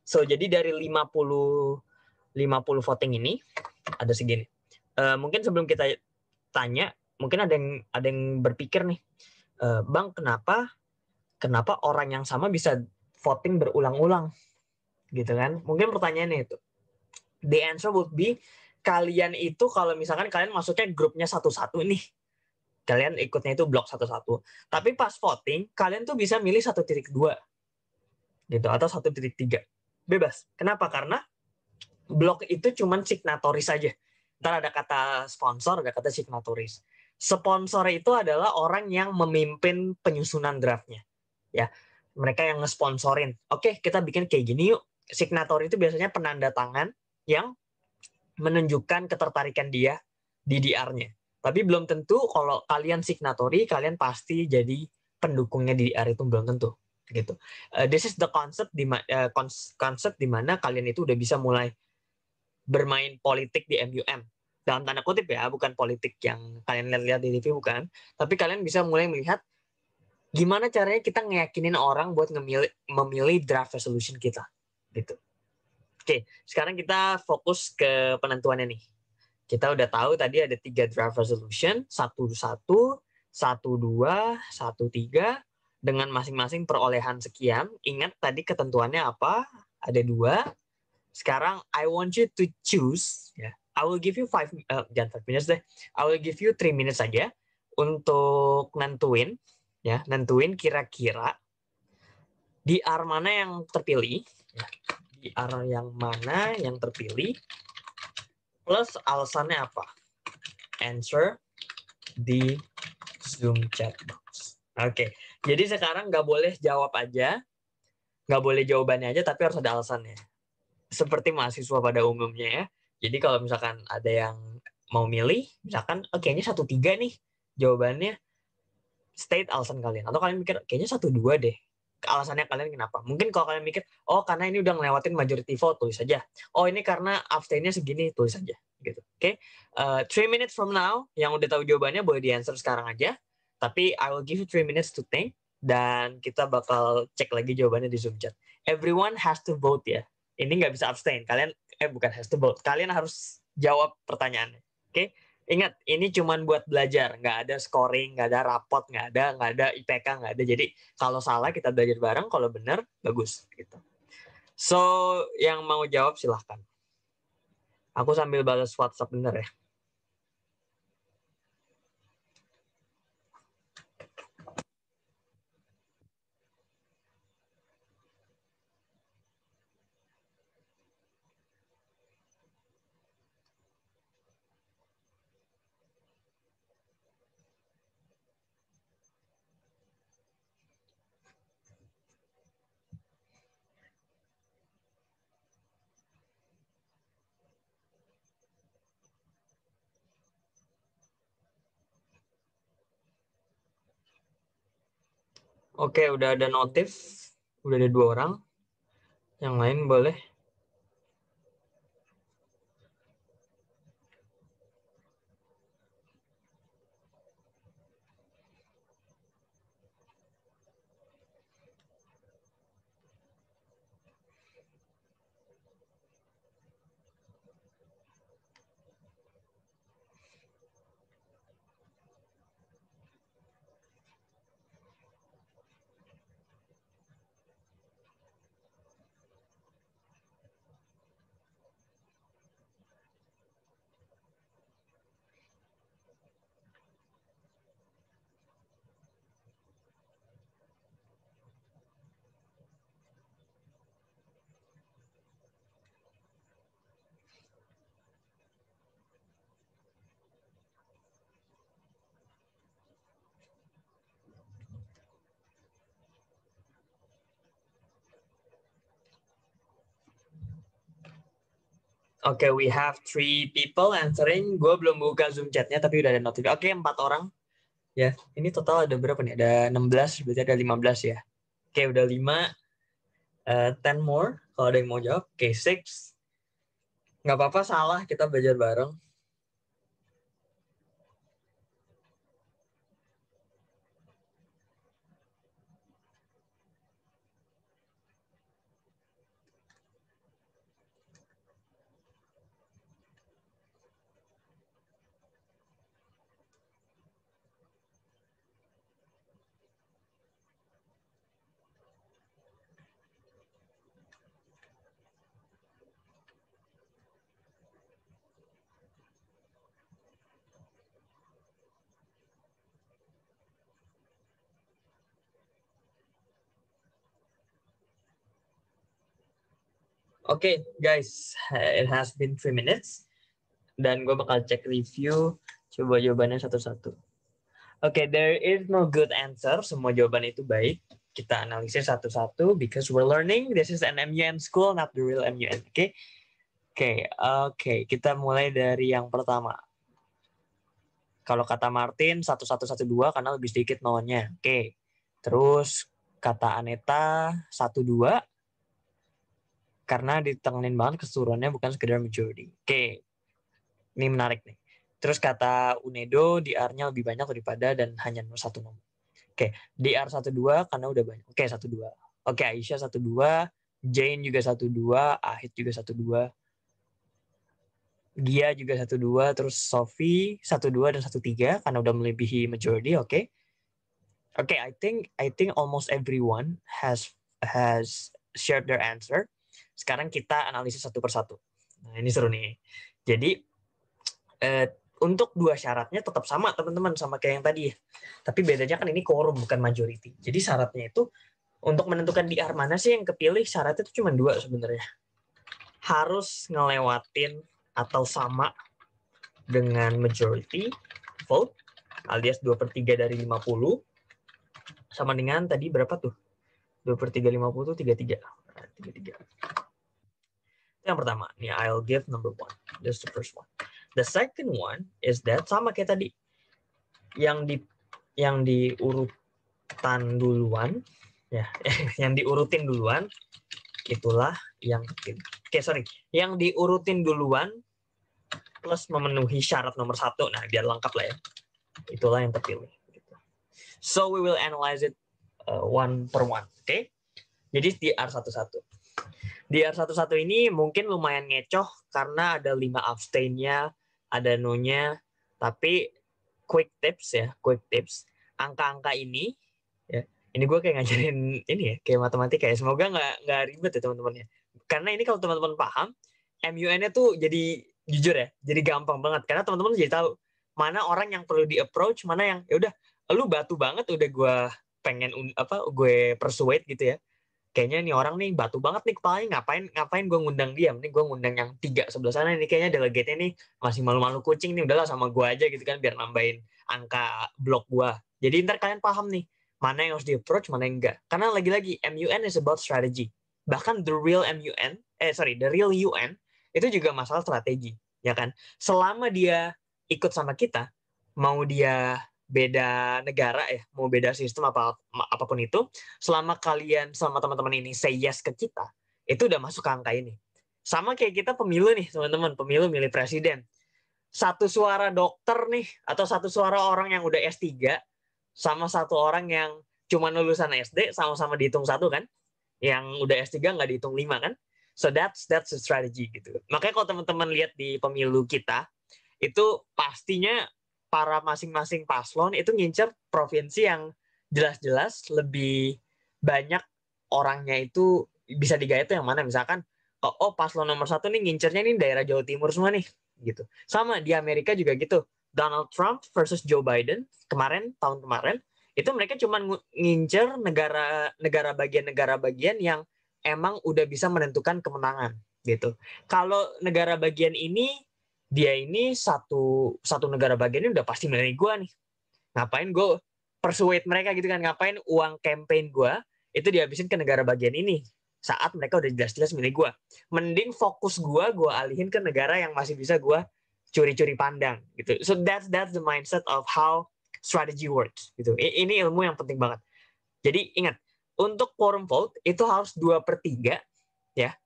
So jadi dari 50 voting ini ada segini. Mungkin sebelum kita tanya, mungkin ada yang berpikir nih, Bang, kenapa orang yang sama bisa voting berulang-ulang gitu kan? Mungkin pertanyaannya itu. The answer would be, kalian itu kalau misalkan kalian masuknya grupnya satu-satu nih, kalian ikutnya itu blok satu-satu. Tapi pas voting, kalian tuh bisa milih 1.2 gitu atau 1.3. Bebas. Kenapa? Karena blok itu cuma signatoris saja. Ntar ada kata sponsor, ada kata signatoris. Sponsor itu adalah orang yang memimpin penyusunan draftnya. Ya, mereka yang ngesponsorin. Oke, kita bikin kayak gini yuk. Signator itu biasanya penanda tangan yang menunjukkan ketertarikan dia di DR-nya. Tapi belum tentu kalau kalian signatori, kalian pasti jadi pendukungnya di DR itu, belum tentu. Gitu. This is the concept di mana kalian itu udah bisa mulai bermain politik di MUM. Dalam tanda kutip ya, bukan politik yang kalian lihat di TV, bukan. Tapi kalian bisa mulai melihat gimana caranya kita ngeyakinin orang buat memilih draft resolution kita. Gitu. Oke, sekarang kita fokus ke penentuannya nih. Kita udah tahu tadi ada 3 draft resolution, 1.1, 1.2, 1.3, dengan masing-masing perolehan sekian. Ingat tadi ketentuannya apa? Ada 2. Sekarang I want you to choose, ya. I will give you 5 minutes deh. I will give you 3 minutes saja untuk nentuin kira-kira DR mana yang terpilih, ya. DR yang mana yang terpilih, plus alasannya apa. Answer di Zoom chat box. Oke, jadi sekarang nggak boleh jawab aja. nggak boleh jawabannya aja, tapi harus ada alasannya. Seperti mahasiswa pada umumnya ya. Jadi kalau misalkan ada yang mau milih, misalkan kayaknya 1-3 nih jawabannya, state alasan kalian. Atau kalian mikir kayaknya 1-2 deh. Alasannya kalian kenapa? Mungkin kalau kalian mikir, oh karena ini udah ngelewatin majority vote, tulis aja. Oh ini karena abstainnya segini, tulis aja. Gitu. Oke, 3 minutes from now, yang udah tahu jawabannya boleh di-answer sekarang aja. Tapi I will give you 3 minutes to think, dan kita bakal cek lagi jawabannya di Zoom chat. Everyone has to vote ya. Ini nggak bisa abstain. Kalian, bukan has to vote. Kalian harus jawab pertanyaannya. Oke, ingat, ini cuma buat belajar, nggak ada scoring, nggak ada rapot, nggak ada IPK, nggak ada. Jadi kalau salah kita belajar bareng, kalau benar bagus gitu. So yang mau jawab silahkan. Aku sambil balas WhatsApp bener ya. Oke, udah ada notif, udah ada 2 orang. Yang lain boleh. Oke, we have 3 people answering. Gue belum buka Zoom chatnya, tapi udah ada notif. Oke, 4 orang. Ya, ini total ada berapa nih? Ada 16, berarti ada 15 ya. Oke, udah 5. 10 more. Kalau ada yang mau jawab. Oke, 6. Nggak apa-apa, salah. Kita belajar bareng. Oke, guys. It has been 3 minutes. Dan gue bakal cek review. Coba jawabannya satu-satu. Oke, there is no good answer. Semua jawaban itu baik. Kita analisis satu-satu because we're learning. This is an MUN school, not the real MUN. Oke, oke. Kita mulai dari yang pertama. Kalau kata Martin 1112 karena lebih sedikit nolnya. Oke. Terus kata Aneta 12 karena ditekenin banget keseluruhannya bukan sekedar majority. Oke. Ini menarik nih. Terus kata Unedo DR-nya lebih banyak daripada dan hanya satu nomor. Oke, DR 12 karena udah banyak. Oke, 12. Oke, Aisyah 12, Jane juga 12, Ahid juga 12. Gia juga 12, terus Sophie 12 dan 13 karena udah melebihi majority, oke. Oke, I think almost everyone has shared their answer. Sekarang kita analisis satu persatu. Nah, ini seru nih. Jadi untuk 2 syaratnya tetap sama teman-teman sama kayak yang tadi ya. Tapi bedanya kan ini quorum bukan majority. Jadi syaratnya itu untuk menentukan DR mana sih yang kepilih, syaratnya itu cuma 2 sebenarnya. Harus ngelewatin atau sama dengan majority vote alias 2/3 dari 50 sama dengan tadi berapa tuh? 2/3 50 itu 33. Nah, 33. Itu yang pertama. Nih, I'll give number 1. That's the first one. The second one is that sama kayak tadi. Yang diurutan duluan, ya, yang diurutin duluan, itulah yang kecil. Oke, sorry. Yang diurutin duluan plus memenuhi syarat nomor 1. Nah, biar lengkap lah ya. Itulah yang terpilih. So we will analyze it one per one. Oke? Jadi di R11. Di R11 ini mungkin lumayan ngecoh karena ada 5 abstain-nya, ada no-nya, tapi quick tips ya, quick tips. Angka-angka ini, ya, ini gue kayak ngajarin ini ya, kayak matematika ya. Semoga nggak ribet ya teman-teman ya. Karena ini kalau teman-teman paham, MUN-nya tuh jadi jujur ya, jadi gampang banget. Karena teman-teman jadi tahu mana orang yang perlu di-approach, mana yang ya udah, lu batu banget, udah gue pengen gue persuade gitu ya. Kayaknya nih orang nih batu banget nih kepalanya, ngapain gue ngundang dia, mending gue ngundang yang 3 sebelah sana nih, kayaknya delegate-nya nih masih malu-malu kucing nih, udahlah sama gue aja gitu kan, biar nambahin angka blok gue. Jadi ntar kalian paham nih mana yang harus di approach, mana yang enggak. Karena lagi-lagi MUN is about strategy. Bahkan the real UN itu juga masalah strategi, ya kan? Selama dia ikut sama kita, mau dia beda negara ya, mau beda sistem apapun itu, selama teman-teman ini say yes ke kita, itu udah masuk ke angka ini. Sama kayak kita pemilu nih, teman-teman, pemilu milih presiden. Satu suara dokter nih, atau satu suara orang yang udah S3, sama satu orang yang cuma lulusan SD, sama-sama dihitung 1 kan? Yang udah S3 nggak dihitung 5 kan? So that's the strategy gitu. Makanya kalau teman-teman lihat di pemilu kita, itu pastinya para masing-masing paslon itu ngincer provinsi yang jelas-jelas lebih banyak orangnya itu bisa digait itu yang mana. Misalkan, paslon nomor 1 nih ngincernya nih daerah Jawa Timur semua nih. Gitu. Sama di Amerika juga gitu. Donald Trump versus Joe Biden tahun kemarin, itu mereka cuma ngincer negara bagian yang emang udah bisa menentukan kemenangan gitu. Kalau negara bagian ini, dia ini satu negara bagian ini udah pasti milih gue nih. Ngapain gue persuade mereka gitu kan? Ngapain uang campaign gue itu dihabisin ke negara bagian ini saat mereka udah jelas-jelas milih gue. Mending fokus gue alihin ke negara yang masih bisa gue curi-curi pandang gitu. So that's the mindset of how strategy works gitu. Ini ilmu yang penting banget. Jadi ingat, untuk quorum vote itu harus 2/3 ya,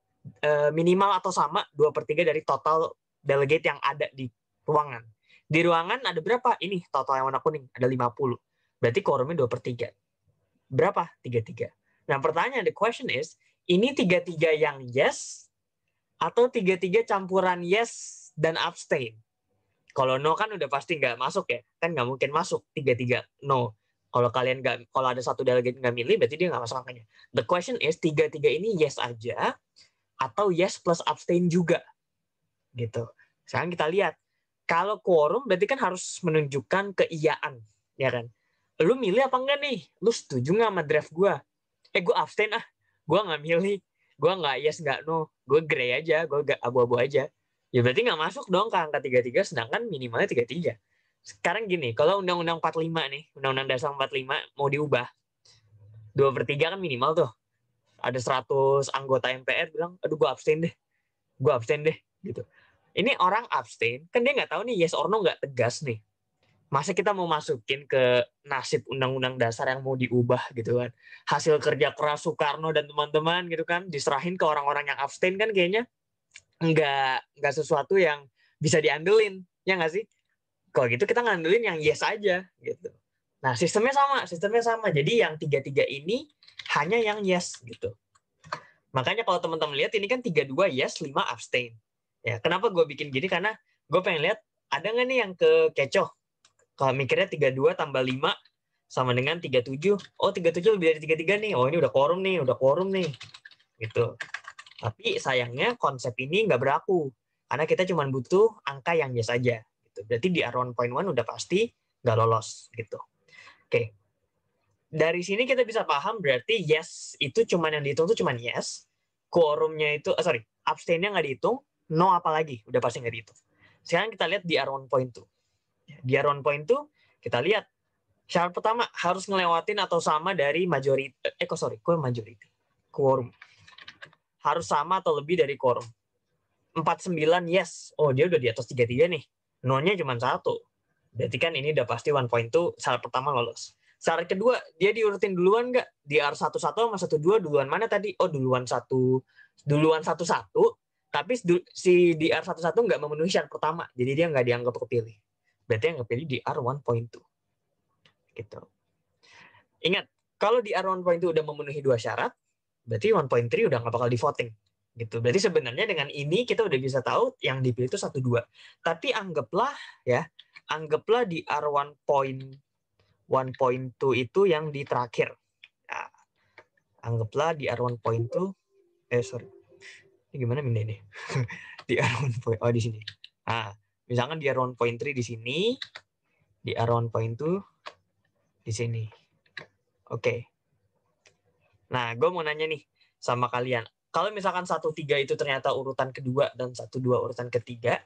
minimal atau sama 2/3 dari total delegate yang ada di ruangan. Di ruangan ada berapa? Ini total yang warna kuning, ada 50. Berarti quorumnya 2/3. Berapa? 33. Nah, pertanyaan, the question is, ini 33 yang yes atau 33 campuran yes dan abstain? Kalau no kan udah pasti nggak masuk ya. Kan nggak mungkin masuk 33 no. Kalau ada satu delegate nggak milih, berarti dia nggak masuk angkanya. The question is, 33 ini yes aja atau yes plus abstain juga gitu. Sekarang kita lihat, kalau quorum berarti kan harus menunjukkan keiyaan, ya kan? Lu milih apa enggak nih? Lu setuju nggak sama draft gue? Gue abstain gue nggak milih, gue nggak yes nggak no, gue gray aja, gue abu-abu aja. Ya berarti nggak masuk dong ke angka 33, sedangkan minimalnya 33. Sekarang gini, kalau Undang-Undang 45 nih, Undang-Undang Dasar 45 mau diubah, 2/3 kan minimal tuh. Ada 100 anggota MPR bilang, aduh gue abstain deh, gitu. Ini orang abstain, kan dia nggak tahu nih yes or no, nggak tegas nih. Masa kita mau masukin ke nasib undang-undang dasar yang mau diubah gitu kan? Hasil kerja keras Soekarno dan teman-teman gitu kan, diserahin ke orang-orang yang abstain, kan kayaknya nggak sesuatu yang bisa diandelin, ya nggak sih? Kalau gitu kita ngandelin yang yes aja gitu. Nah, sistemnya sama. Jadi yang 33 ini hanya yang yes gitu. Makanya kalau teman-teman lihat ini kan 32 yes, 5 abstain. Ya, kenapa gue bikin gini? Karena gue pengen lihat ada nggak nih yang kecoh. Kalau mikirnya 32 tambah 5 sama dengan 37. Oh, 37 lebih dari 33 nih. Oh, ini udah quorum nih. Gitu. Tapi sayangnya konsep ini nggak berlaku. Karena kita cuma butuh angka yang yes aja. Gitu. Berarti di R1.1 udah pasti nggak lolos. Gitu. Oke. Dari sini kita bisa paham berarti yes itu cuman yang dihitung tuh cuman yes. Quorumnya itu, abstainnya nggak dihitung. No apalagi, udah pasti nggak dihitung. Sekarang kita lihat di R1.2. Di R1.2 kita lihat Syarat pertama harus ngelewatin atau sama dari majority. Majority? Quorum. Harus sama atau lebih dari quorum. 49 yes. Oh, dia udah di atas 33 nih. No-nya cuma 1. Berarti kan ini udah pasti 1.2 syarat pertama lolos. Syarat kedua, dia diurutin duluan nggak? Di R11 sama 12 duluan mana tadi? Oh, duluan 11. Tapi si di R11 nggak memenuhi syarat pertama. Jadi dia nggak dianggap kepilih. Berarti yang kepilih di R1.2. Gitu. Ingat, kalau di R1.2 udah memenuhi 2 syarat, berarti 1.3 udah nggak bakal di voting. Gitu. Berarti sebenarnya dengan ini kita udah bisa tahu yang dipilih itu 1-2. Tapi anggaplah di R1.2 itu yang di terakhir. Nah, anggaplah di R1.2, sorry. Ini gimana mindah ini? Di R1. Oh, di sini. Nah, misalkan di R1.3 di sini, di R1.2 di sini. Oke. Nah, gue mau nanya nih sama kalian. Kalau misalkan 1-3 itu ternyata urutan kedua dan 1-2 urutan ketiga,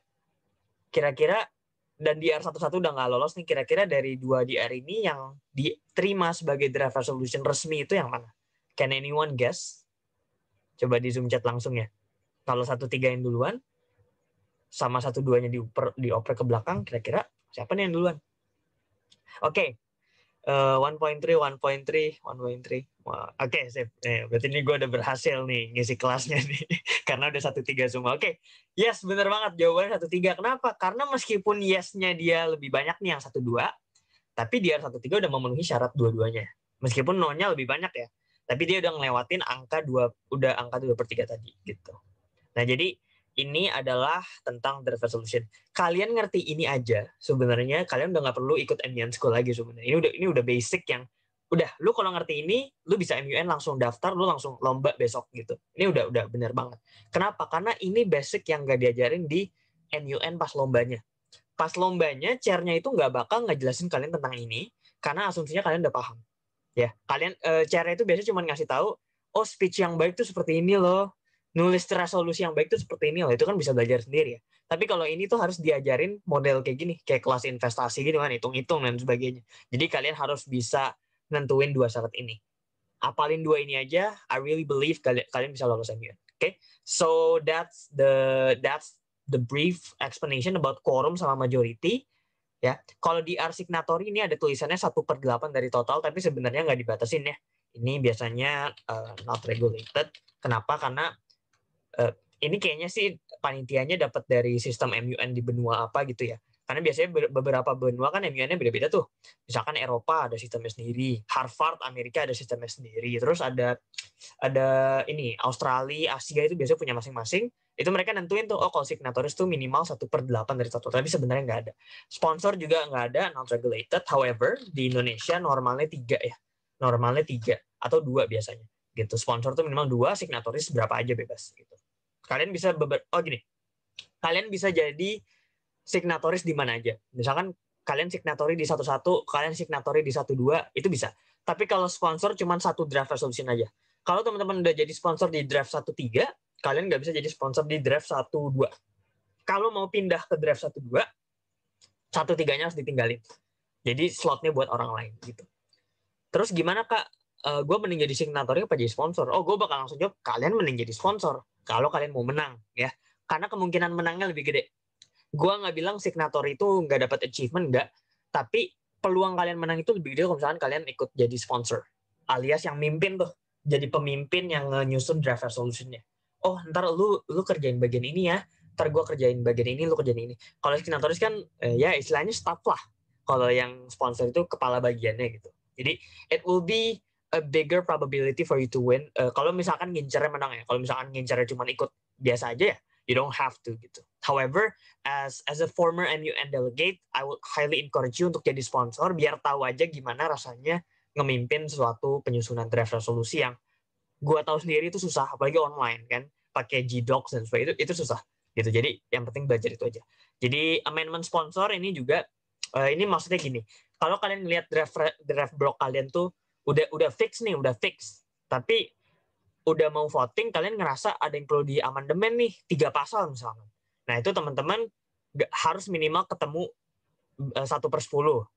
kira-kira dan di R11 udah nggak lolos nih, kira-kira dari 2 di R ini yang diterima sebagai draft resolution resmi itu yang mana? Can anyone guess? Coba di Zoom chat langsung ya. Kalau 1-3 yang duluan, sama 1-2-nya dioper ke belakang, kira-kira siapa nih yang duluan? Oke, 1.3, 1.3, 1.3. Oke, sip. Berarti ini gue udah berhasil nih ngisi kelasnya nih. Karena udah 1-3 semua. Oke, yes, bener banget. Jawabannya 1-3. Kenapa? Karena meskipun yes-nya dia lebih banyak nih yang 1-2, tapi dia 1-3 udah memenuhi syarat dua-duanya. Meskipun no-nya lebih banyak ya. Tapi dia udah ngelewatin angka 2/3 tadi. Gitu. Nah, jadi ini adalah tentang draft resolution. Kalian ngerti ini aja, sebenarnya kalian udah nggak perlu ikut MUN School lagi sebenarnya. Ini udah basic yang udah lu kalau ngerti ini, lu bisa MUN langsung daftar, lu langsung lomba besok gitu. Ini udah bener banget. Kenapa? Karena ini basic yang nggak diajarin di MUN pas lombanya. Pas lombanya, chairnya itu nggak bakal ngejelasin kalian tentang ini, karena asumsinya kalian udah paham. Ya, kalian chairnya itu biasanya cuma ngasih tahu, oh speech yang baik tuh seperti ini loh, nulis resolusi yang baik tuh seperti ini loh, itu kan bisa belajar sendiri ya. Tapi kalau ini tuh harus diajarin model kayak gini, kayak kelas investasi gitu kan, hitung-hitung dan sebagainya. Jadi kalian harus bisa nentuin 2 syarat ini. Apalin 2 ini aja, I really believe kalian bisa lolos MUN. Okay, so that's the brief explanation about quorum sama majority. Ya, kalau di R signatory ini ada tulisannya 1/8 dari total, tapi sebenarnya nggak dibatasin ya. Ini biasanya not regulated. Kenapa? Karena uh, ini kayaknya sih panitianya dapat dari sistem MUN di benua apa gitu ya. Karena biasanya beberapa benua kan MUN-nya beda-beda tuh. Misalkan Eropa ada sistemnya sendiri, Harvard Amerika ada sistemnya sendiri, terus ada ini Australia, Asia itu biasanya punya masing-masing. Itu mereka nentuin tuh, oh kalau signatoris tuh minimal 1/8 dari total. Tapi sebenarnya nggak ada. Sponsor juga nggak ada, non regulated. However, di Indonesia normalnya 3 ya. Normalnya 3 atau 2 biasanya. Gitu. Sponsor tuh minimal 2, signatoris berapa aja bebas gitu. Kalian bisa gini. Kalian bisa jadi signatoris di mana aja. Misalkan kalian signatori di 1-1, kalian signatori di 1-2, itu bisa. Tapi kalau sponsor cuma 1 draft resolution aja. Kalau teman-teman udah jadi sponsor di draft 1-3, kalian nggak bisa jadi sponsor di draft 1-2. Kalau mau pindah ke draft 1-2, 1-3-nya harus ditinggalin. Jadi slotnya buat orang lain gitu. Terus gimana Kak? Gue mending jadi signatori apa jadi sponsor? Oh, gue bakal langsung jawab, kalian mending jadi sponsor. Kalau kalian mau menang ya. Karena kemungkinan menangnya lebih gede. Gue nggak bilang signatory itu nggak dapat achievement, nggak. Tapi peluang kalian menang itu lebih gede kalau misalkan kalian ikut jadi sponsor. Alias yang mimpin tuh. Jadi pemimpin yang nyusun draft resolution-nya. Oh, ntar lu kerjain bagian ini ya. Ntar gue kerjain bagian ini, lu kerjain ini. Kalau signatoris kan, ya istilahnya staff lah. Kalau yang sponsor itu kepala bagiannya gitu. Jadi, it will be a bigger probability for you to win. Kalau misalkan ngincernya menang ya. Kalau misalkan ngincernya cuma ikut biasa aja ya, you don't have to gitu. However, as a former MUN delegate, I would highly encourage you untuk jadi sponsor biar tahu aja gimana rasanya ngemimpin suatu penyusunan draft resolusi yang gua tahu sendiri itu susah, apalagi online kan, pakai G-Docs dan sebagainya itu susah gitu. Jadi yang penting belajar itu aja. Jadi amendment sponsor ini juga ini maksudnya gini, kalau kalian lihat draft block kalian tuh udah fix nih, udah fix, tapi udah mau voting kalian ngerasa ada yang perlu di amandemen nih 3 pasal misalnya. Nah itu teman-teman harus minimal ketemu 1/10.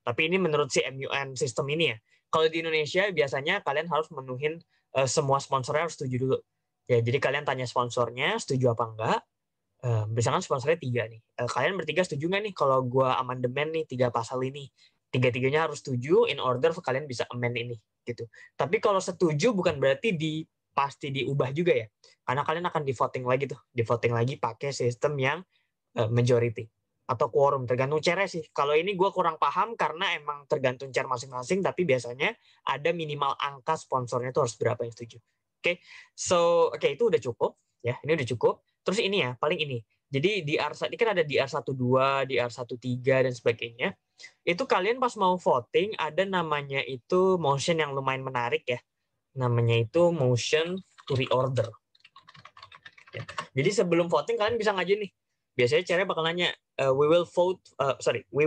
Tapi ini menurut si MUN sistem ini ya. Kalau di Indonesia biasanya kalian harus menuhin semua sponsornya harus setuju dulu. Ya, jadi kalian tanya sponsornya setuju apa enggak. Misalkan sponsornya 3 nih. Kalian bertiga setuju nggak nih kalau gue amandemen nih 3 pasal ini? Tiga-tiganya harus setuju in order kalian bisa amend ini gitu. Tapi kalau setuju bukan berarti pasti diubah juga ya. Karena kalian akan di voting lagi tuh, di voting lagi pakai sistem yang majority atau quorum, tergantung chair sih. Kalau ini gue kurang paham karena emang tergantung chair masing-masing, tapi biasanya ada minimal angka sponsornya itu harus berapa yang setuju. Oke, so itu udah cukup ya. Ini udah cukup. Terus ini ya, paling ini. Jadi ini kan ada DR12, DR13 dan sebagainya. Itu kalian pas mau voting ada namanya itu motion yang lumayan menarik ya. Namanya itu motion to reorder. Ya. Jadi sebelum voting kalian bisa ngajuin nih. Biasanya caranya bakal nanya, we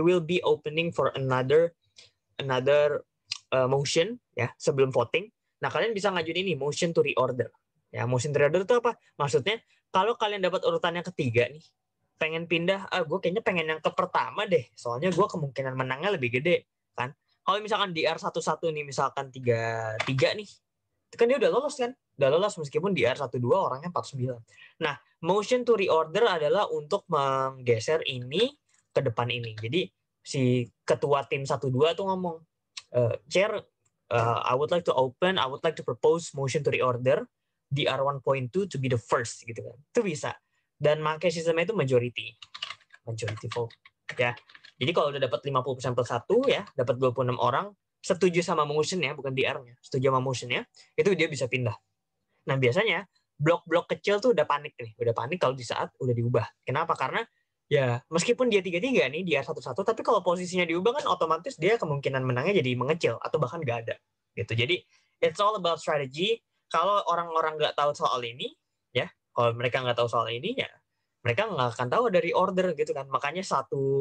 will be opening for another motion ya sebelum voting. Nah, kalian bisa ngajuin ini motion to reorder. Ya, motion to reorder itu apa? Maksudnya kalau kalian dapat urutan yang ketiga nih, pengen pindah, gue kayaknya pengen yang ke pertama deh. Soalnya gue kemungkinan menangnya lebih gede, kan? Kalau misalkan di R11 nih, misalkan 33 nih, itu kan dia udah lolos kan? Udah lolos meskipun di R12 orangnya 49. Nah, motion to reorder adalah untuk menggeser ini ke depan ini. Jadi si ketua tim 12 tuh ngomong, Chair, I would like to propose motion to reorder di R1.2 to be the first gitu kan. Itu bisa. Dan pakai sistemnya itu majority vote ya. Jadi kalau udah dapat 50% plus 1 ya, dapat 26 orang setuju sama motion ya, bukan DR-nya, setuju sama motion-nya, itu dia bisa pindah. Nah, biasanya blok-blok kecil tuh udah panik nih, udah panik kalau di saat udah diubah. Kenapa? Karena ya meskipun dia 3-3 nih, dia 1-1, tapi kalau posisinya diubah kan otomatis dia kemungkinan menangnya jadi mengecil atau bahkan nggak ada. Gitu. Jadi it's all about strategy. Kalau orang-orang nggak tahu soal ini, ya, kalau mereka nggak tahu soal ini ya mereka nggak akan tahu dari order gitu kan. Makanya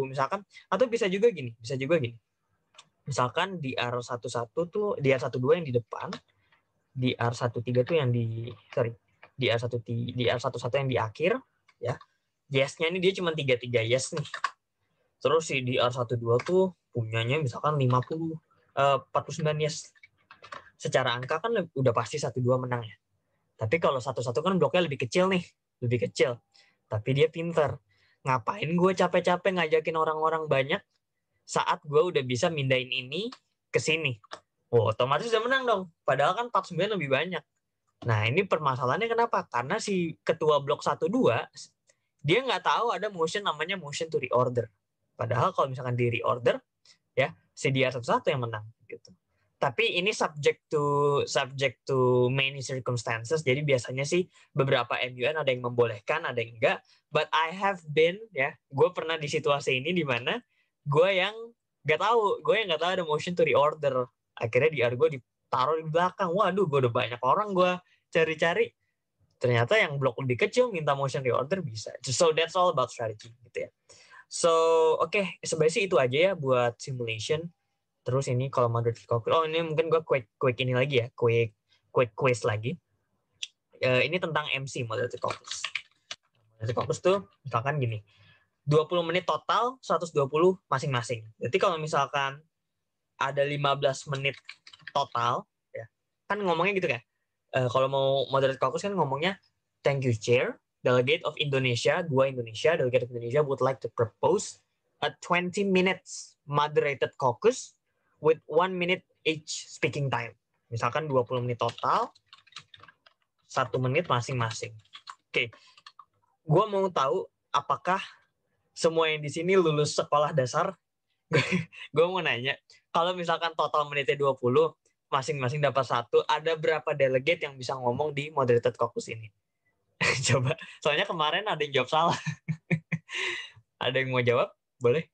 misalkan, atau bisa juga gini. Misalkan di R11 tuh, di R12 yang di depan, di R13 tuh yang di R11 yang di akhir, ya. Yes-nya ini dia cuma 3 yes nih. Terus si di R12 tuh punyanya misalkan 49 yes. Secara angka kan udah pasti 12 menang ya. Tapi kalau 11 kan bloknya lebih kecil nih, lebih kecil. Tapi dia pinter. Ngapain gue capek-capek ngajakin orang-orang banyak saat gue udah bisa mindahin ini ke sini. Oh, otomatis udah menang dong. Padahal kan 49 lebih banyak. Nah, ini permasalahannya kenapa? Karena si ketua blok 1-2, dia nggak tahu ada namanya motion to reorder. Padahal kalau misalkan di reorder, ya, si dia satu-satu yang menang. Gitu. Tapi ini subject to many circumstances. Jadi biasanya sih beberapa MUN ada yang membolehkan, ada yang enggak. But I have been, ya, gue pernah di situasi ini di mana gue yang nggak tahu ada motion to reorder. Akhirnya di gue ditaruh di belakang. Waduh, gue udah banyak orang gue cari-cari. Ternyata yang blok lebih kecil minta motion reorder bisa. So that's all about strategy gitu ya. So sebenarnya sih itu aja ya buat simulation. Terus ini kalau moderated caucus, ini mungkin gue quick ini lagi ya, quick quiz lagi. Ini tentang MC moderated caucus. Moderated caucus tuh misalkan gini, 20 menit total, 120 masing-masing. Jadi kalau misalkan ada 15 menit total, ya kan ngomongnya gitu kan. Kalau mau moderated caucus kan ngomongnya, thank you chair, delegate of Indonesia, delegate of Indonesia would like to propose a 20 minutes moderated caucus with 1 minute each speaking time. Misalkan 20 menit total, 1 menit masing-masing. Oke, gue mau tahu apakah semua yang di sini lulus sekolah dasar? Gue mau nanya, kalau misalkan total menitnya 20, masing-masing dapat 1, ada berapa delegate yang bisa ngomong di moderated caucus ini? Coba, soalnya kemarin ada yang jawab salah. Ada yang mau jawab? Boleh?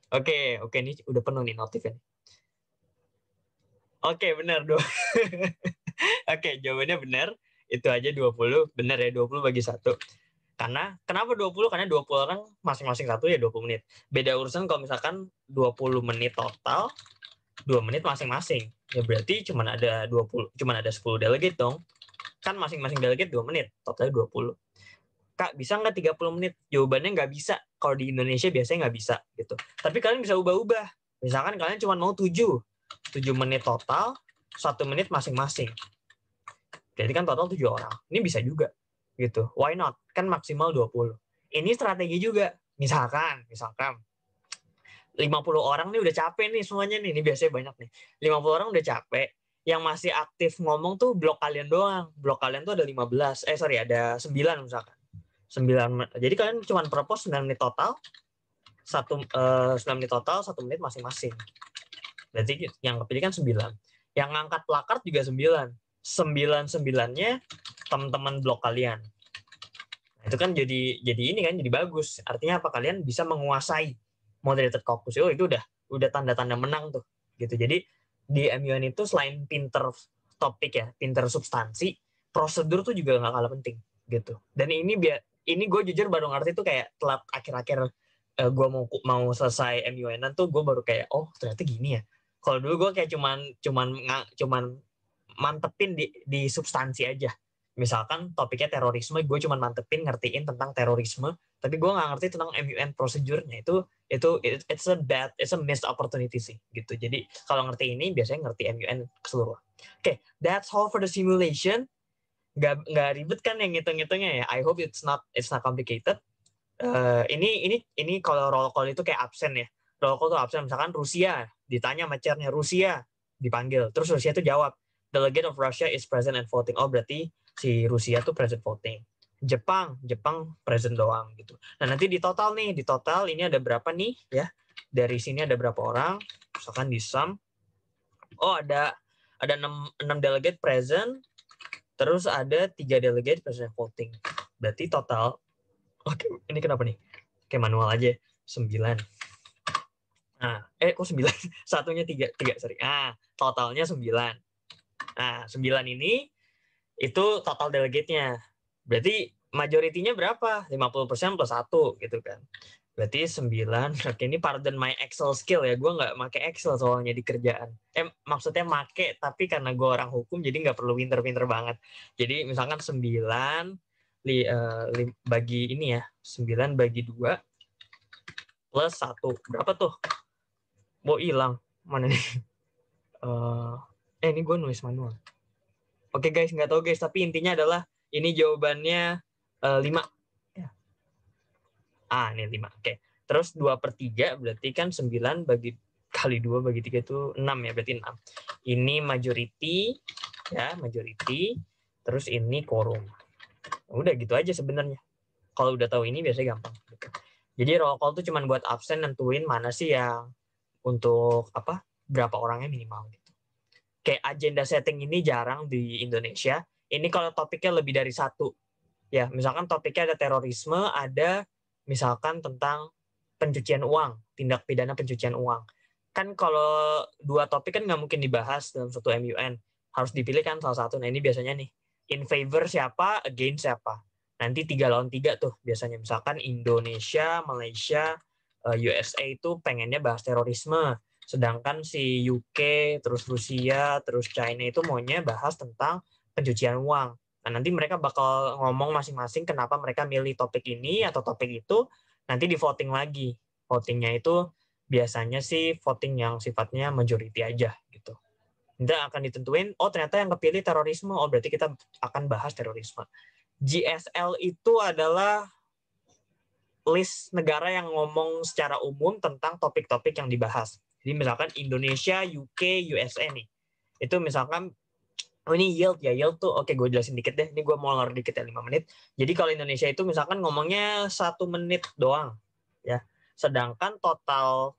Oke, ini udah penuh nih notifnya. Oke, benar. Oke, jawabannya benar. Itu aja 20. Benar ya, 20 bagi 1. Kenapa 20? Karena 20 orang masing-masing 1 ya 20 menit. Beda urusan kalau misalkan 20 menit total, 2 menit masing-masing. Ya berarti cuma ada 10 delegate dong. Kan masing-masing delegate 2 menit, totalnya 20. Kak, bisa nggak 30 menit? Jawabannya nggak bisa. Kalau di Indonesia biasanya nggak bisa gitu. Tapi kalian bisa ubah-ubah. Misalkan kalian cuma mau 7 menit total, 1 menit masing-masing. Jadi kan total 7 orang. Ini bisa juga gitu. Why not? Kan maksimal 20. Ini strategi juga. Misalkan 50 orang nih udah capek nih semuanya nih. Ini biasanya banyak nih. 50 orang udah capek. Yang masih aktif ngomong tuh blok kalian doang. Blok kalian tuh ada 15. Ada 9 misalkan. 9. Jadi kalian cuma propose 9 menit total. 9 menit total, 1 menit masing-masing. Berarti yang kepilih kan 9. Yang ngangkat plakar juga 9. 9-9-nya teman-teman blok kalian. Nah, itu kan jadi ini kan jadi bagus. Artinya apa? Kalian bisa menguasai moderated caucus. Itu udah tanda-tanda menang tuh. Gitu. Jadi di MUN itu selain pinter topik ya, pinter substansi, prosedur tuh juga nggak kalah penting gitu. Dan ini gue jujur baru ngerti tuh kayak telat akhir-akhir gue mau selesai MUN tuh gue baru kayak oh ternyata gini ya. Kalau dulu gue kayak cuman mantepin di substansi aja. Misalkan topiknya terorisme, gue cuma mantepin ngertiin tentang terorisme, tapi gue nggak ngerti tentang MUN prosedurnya. It's a missed opportunity sih gitu. Jadi kalau ngerti ini biasanya ngerti MUN keseluruhan. Oke, that's all for the simulation. Nggak ribet kan yang ngitung-ngitungnya ya. I hope it's not complicated. Ini kalau roll call itu kayak absen ya. Roll call itu absen, misalkan Rusia ditanya sama chairnya, Rusia dipanggil, terus Rusia itu jawab delegate of Russia is present and voting. Oh berarti si Rusia tuh present voting. Jepang present doang gitu. Nah nanti di total ini ada berapa nih ya? Dari sini ada berapa orang? Misalkan di sum, oh ada 6 delegate present, terus ada 3 delegate present voting. Berarti total, oke, ini kenapa nih? Oke, manual aja. 9. Nah, kok 9? Satunya 3, sorry. Totalnya 9. Nah, 9 ini itu total delegate-nya. Berarti majority-nya berapa? 50% plus 1 gitu kan. Berarti 9. Oke, ini pardon my Excel skill ya. Gue nggak pakai Excel soalnya di kerjaan. Maksudnya make, tapi karena gue orang hukum jadi nggak perlu pinter-pinter banget. Jadi misalkan 9 bagi ini ya. 9 bagi 2 plus 1. Berapa tuh? Mau hilang. Mana nih? Ini gue nulis manual. Oke guys, nggak tahu guys, tapi intinya adalah ini jawabannya 5. Ya. Ini 5. Oke. Terus 2/3 berarti kan 9 bagi kali 2 bagi 3 itu 6 ya, berarti 6. Ini majority ya, majority. Terus ini quorum. Udah gitu aja sebenarnya. Kalau udah tahu ini biasanya gampang. Jadi roll call tuh cuma buat absen nentuin mana sih yang untuk berapa orangnya minimal gitu. Kayak agenda setting ini jarang di Indonesia. Ini kalau topiknya lebih dari 1. Ya, misalkan topiknya ada terorisme, ada misalkan tentang pencucian uang, tindak pidana pencucian uang. Kan kalau 2 topik kan nggak mungkin dibahas dalam satu MUN. Harus dipilih kan salah satu. Nah ini biasanya nih, in favor siapa, against siapa. Nanti 3 lawan 3 tuh biasanya. Misalkan Indonesia, Malaysia, USA itu pengennya bahas terorisme. Sedangkan si UK, terus Rusia, terus China itu maunya bahas tentang pencucian uang. Nah, nanti mereka bakal ngomong masing-masing kenapa mereka milih topik ini atau topik itu. Nanti di voting lagi. Votingnya itu biasanya sih voting yang sifatnya majority aja gitu. Nanti akan ditentuin, oh ternyata yang kepilih terorisme, oh berarti kita akan bahas terorisme. GSL itu adalah list negara yang ngomong secara umum tentang topik-topik yang dibahas. Jadi misalkan Indonesia, UK, USA nih. Itu misalkan, oh ini yield ya, yield tuh, oke gue jelasin dikit deh. Ini gue mau ngelor dikit ya, 5 menit. Jadi kalau Indonesia itu misalkan ngomongnya 1 menit doang. Ya. Sedangkan total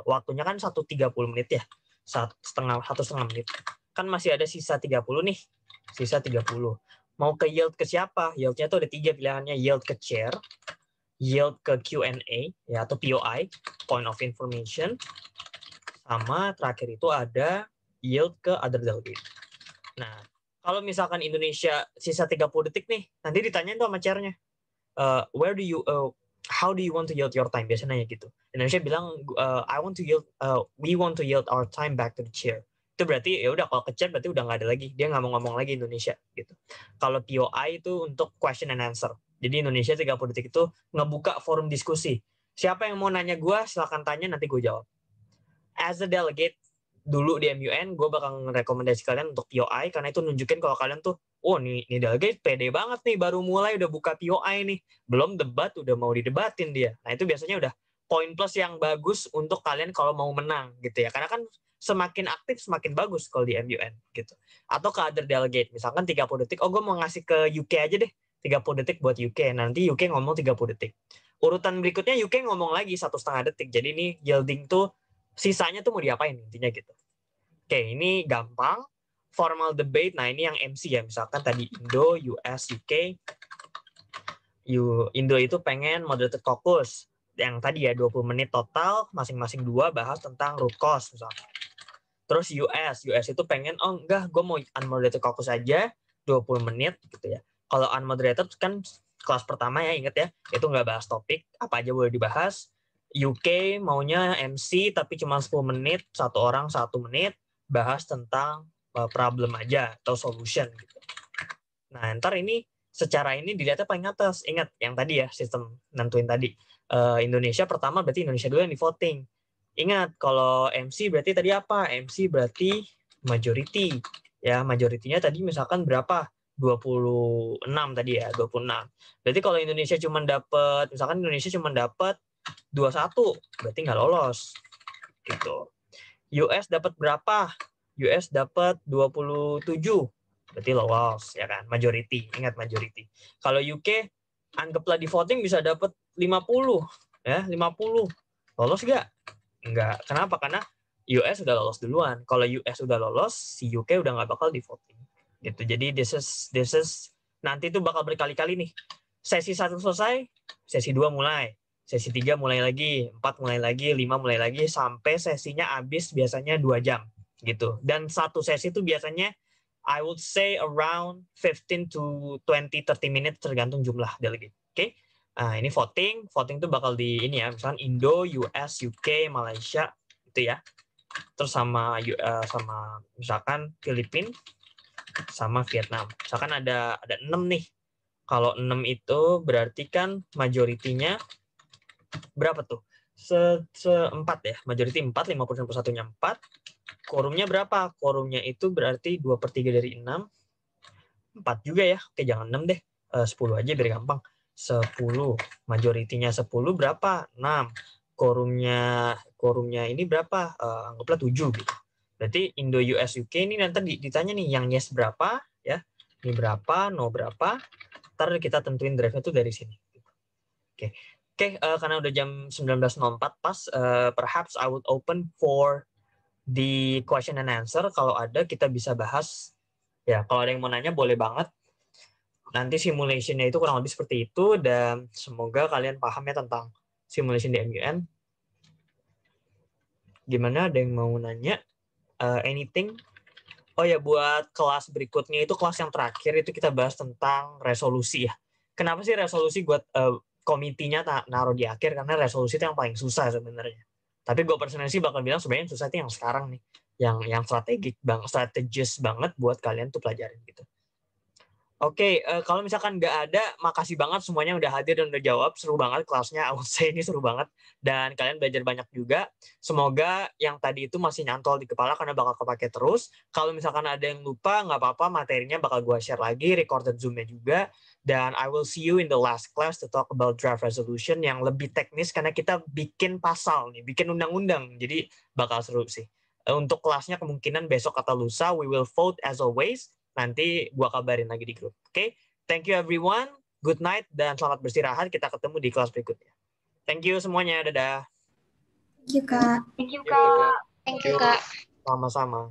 waktunya kan 1:30 menit ya. 1,5 menit. Kan masih ada sisa 30 nih. Sisa 30. Mau ke yield ke siapa? Yieldnya tuh ada 3 pilihannya. Yield ke chair, yield ke Q&A ya atau POI, point of information, sama terakhir itu ada yield ke other delegate. Nah, kalau misalkan Indonesia sisa 30 detik nih, nanti ditanyain tuh sama chairnya, how do you want to yield your time? Biasanya nanya gitu. Indonesia bilang, we want to yield our time back to the chair. Itu berarti ya udah, kalau ke chat berarti udah nggak ada lagi, dia nggak mau ngomong lagi Indonesia gitu. Kalau POI itu untuk question and answer. Jadi Indonesia 30 detik itu ngebuka forum diskusi. Siapa yang mau nanya gue, silakan tanya, nanti gue jawab. As a delegate, dulu di MUN, gue bakal rekomendasi kalian untuk POI, karena itu nunjukin kalau kalian tuh, oh nih delegate pede banget nih, baru mulai udah buka POI nih. Belum debat, udah mau didebatin dia. Nah itu biasanya udah poin plus yang bagus untuk kalian kalau mau menang gitu ya. Karena kan semakin aktif semakin bagus kalau di MUN gitu. Atau ke other delegate, misalkan 30 detik, oh gue mau ngasih ke UK aja deh, 30 detik buat UK, nanti UK ngomong 30 detik. Urutan berikutnya UK ngomong lagi 1,5 detik, jadi ini yielding tuh sisanya tuh mau diapain intinya gitu. Oke, ini gampang. Formal debate, nah ini yang MC ya, misalkan tadi Indo, US, UK. Indo itu pengen moderated caucus, yang tadi ya 20 menit total, masing-masing dua bahas tentang root cause misalkan. Terus US itu pengen, oh enggak, gue mau unmoderated caucus aja, 20 menit gitu ya. Kalau unmoderated kan kelas pertama ya, inget ya, itu nggak bahas topik, apa aja boleh dibahas. UK maunya MC tapi cuma 10 menit, satu orang 1 menit, bahas tentang problem aja atau solution gitu. Nah, ntar ini secara ini dilihatnya paling atas. Ingat yang tadi ya, sistem nentuin tadi. Indonesia pertama berarti Indonesia dulu yang di voting. Ingat, kalau MC berarti tadi apa? MC berarti majority. Ya, majoritinya tadi misalkan berapa? 26 tadi ya, 26. Berarti kalau Indonesia cuma dapat, misalkan Indonesia cuma dapat 21, berarti nggak lolos. Gitu. US dapat berapa? US dapat 27, berarti lolos ya kan, majority. Ingat majority. Kalau UK anggaplah di voting bisa dapat 50 ya, 50. Lolos nggak? Enggak. Kenapa? Karena US udah lolos duluan. Kalau US udah lolos, si UK udah nggak bakal di voting. Gitu. Jadi this is nanti tuh bakal berkali-kali nih. Sesi 1 selesai, sesi 2 mulai. Sesi 3 mulai lagi, 4 mulai lagi, 5 mulai lagi, sampai sesinya habis biasanya 2 jam gitu. Dan satu sesi itu biasanya I would say around 15 to 20-30 minutes tergantung jumlah delegate. Oke. Nah, ini voting tuh bakal di ini ya, misalnya Indo, US, UK, Malaysia gitu ya. Terus sama sama misalkan Filipina sama Vietnam. Misalkan ada 6 nih. Kalau 6 itu berarti kan majoritinya berapa tuh? Seempat ya, majority 4, 50%-nya 4. Quorumnya berapa? Quorumnya itu berarti 2/3 dari 6. 4 juga ya. Oke, jangan 6 deh. 10 aja biar gampang. 10. Majoritinya 10 berapa? 6. Quorumnya ini berapa? Anggaplah 7 gitu. Berarti Indo, US, UK ini nanti ditanya nih yang yes berapa ya. Ini berapa, no berapa. Ntar kita tentuin drive-nya tuh dari sini. Oke. Karena udah jam 19.04 pas, perhaps I would open for the question and answer. Kalau ada kita bisa bahas. Ya, kalau ada yang mau nanya boleh banget. Nanti simulation-nya itu kurang lebih seperti itu, dan semoga kalian paham ya tentang simulation di MUN. Gimana, ada yang mau nanya? Anything? Oh ya, buat kelas berikutnya itu kelas yang terakhir itu kita bahas tentang resolusi ya. Kenapa sih resolusi buat komitinya naruh di akhir? Karena resolusi itu yang paling susah sebenarnya. Tapi gue personally sih bakal bilang sebenarnya yang susah itu yang sekarang nih, yang strategis banget buat kalian tuh pelajarin gitu. Oke, kalau misalkan nggak ada, makasih banget semuanya udah hadir dan udah jawab. Seru banget kelasnya, I would say ini seru banget. Dan kalian belajar banyak juga. Semoga yang tadi itu masih nyantol di kepala karena bakal kepake terus. Kalau misalkan ada yang lupa, nggak apa-apa, materinya bakal gue share lagi, recorded Zoom-nya juga. Dan I will see you in the last class to talk about draft resolution yang lebih teknis karena kita bikin pasal nih, bikin undang-undang. Jadi bakal seru sih. Untuk kelasnya kemungkinan besok atau lusa, we will vote as always. Nanti gua kabarin lagi di grup. Oke? Thank you everyone. Good night dan selamat beristirahat. Kita ketemu di kelas berikutnya. Thank you semuanya. Dadah. Thank you, Kak. Thank you, Kak. Thank you, Kak. Sama-sama.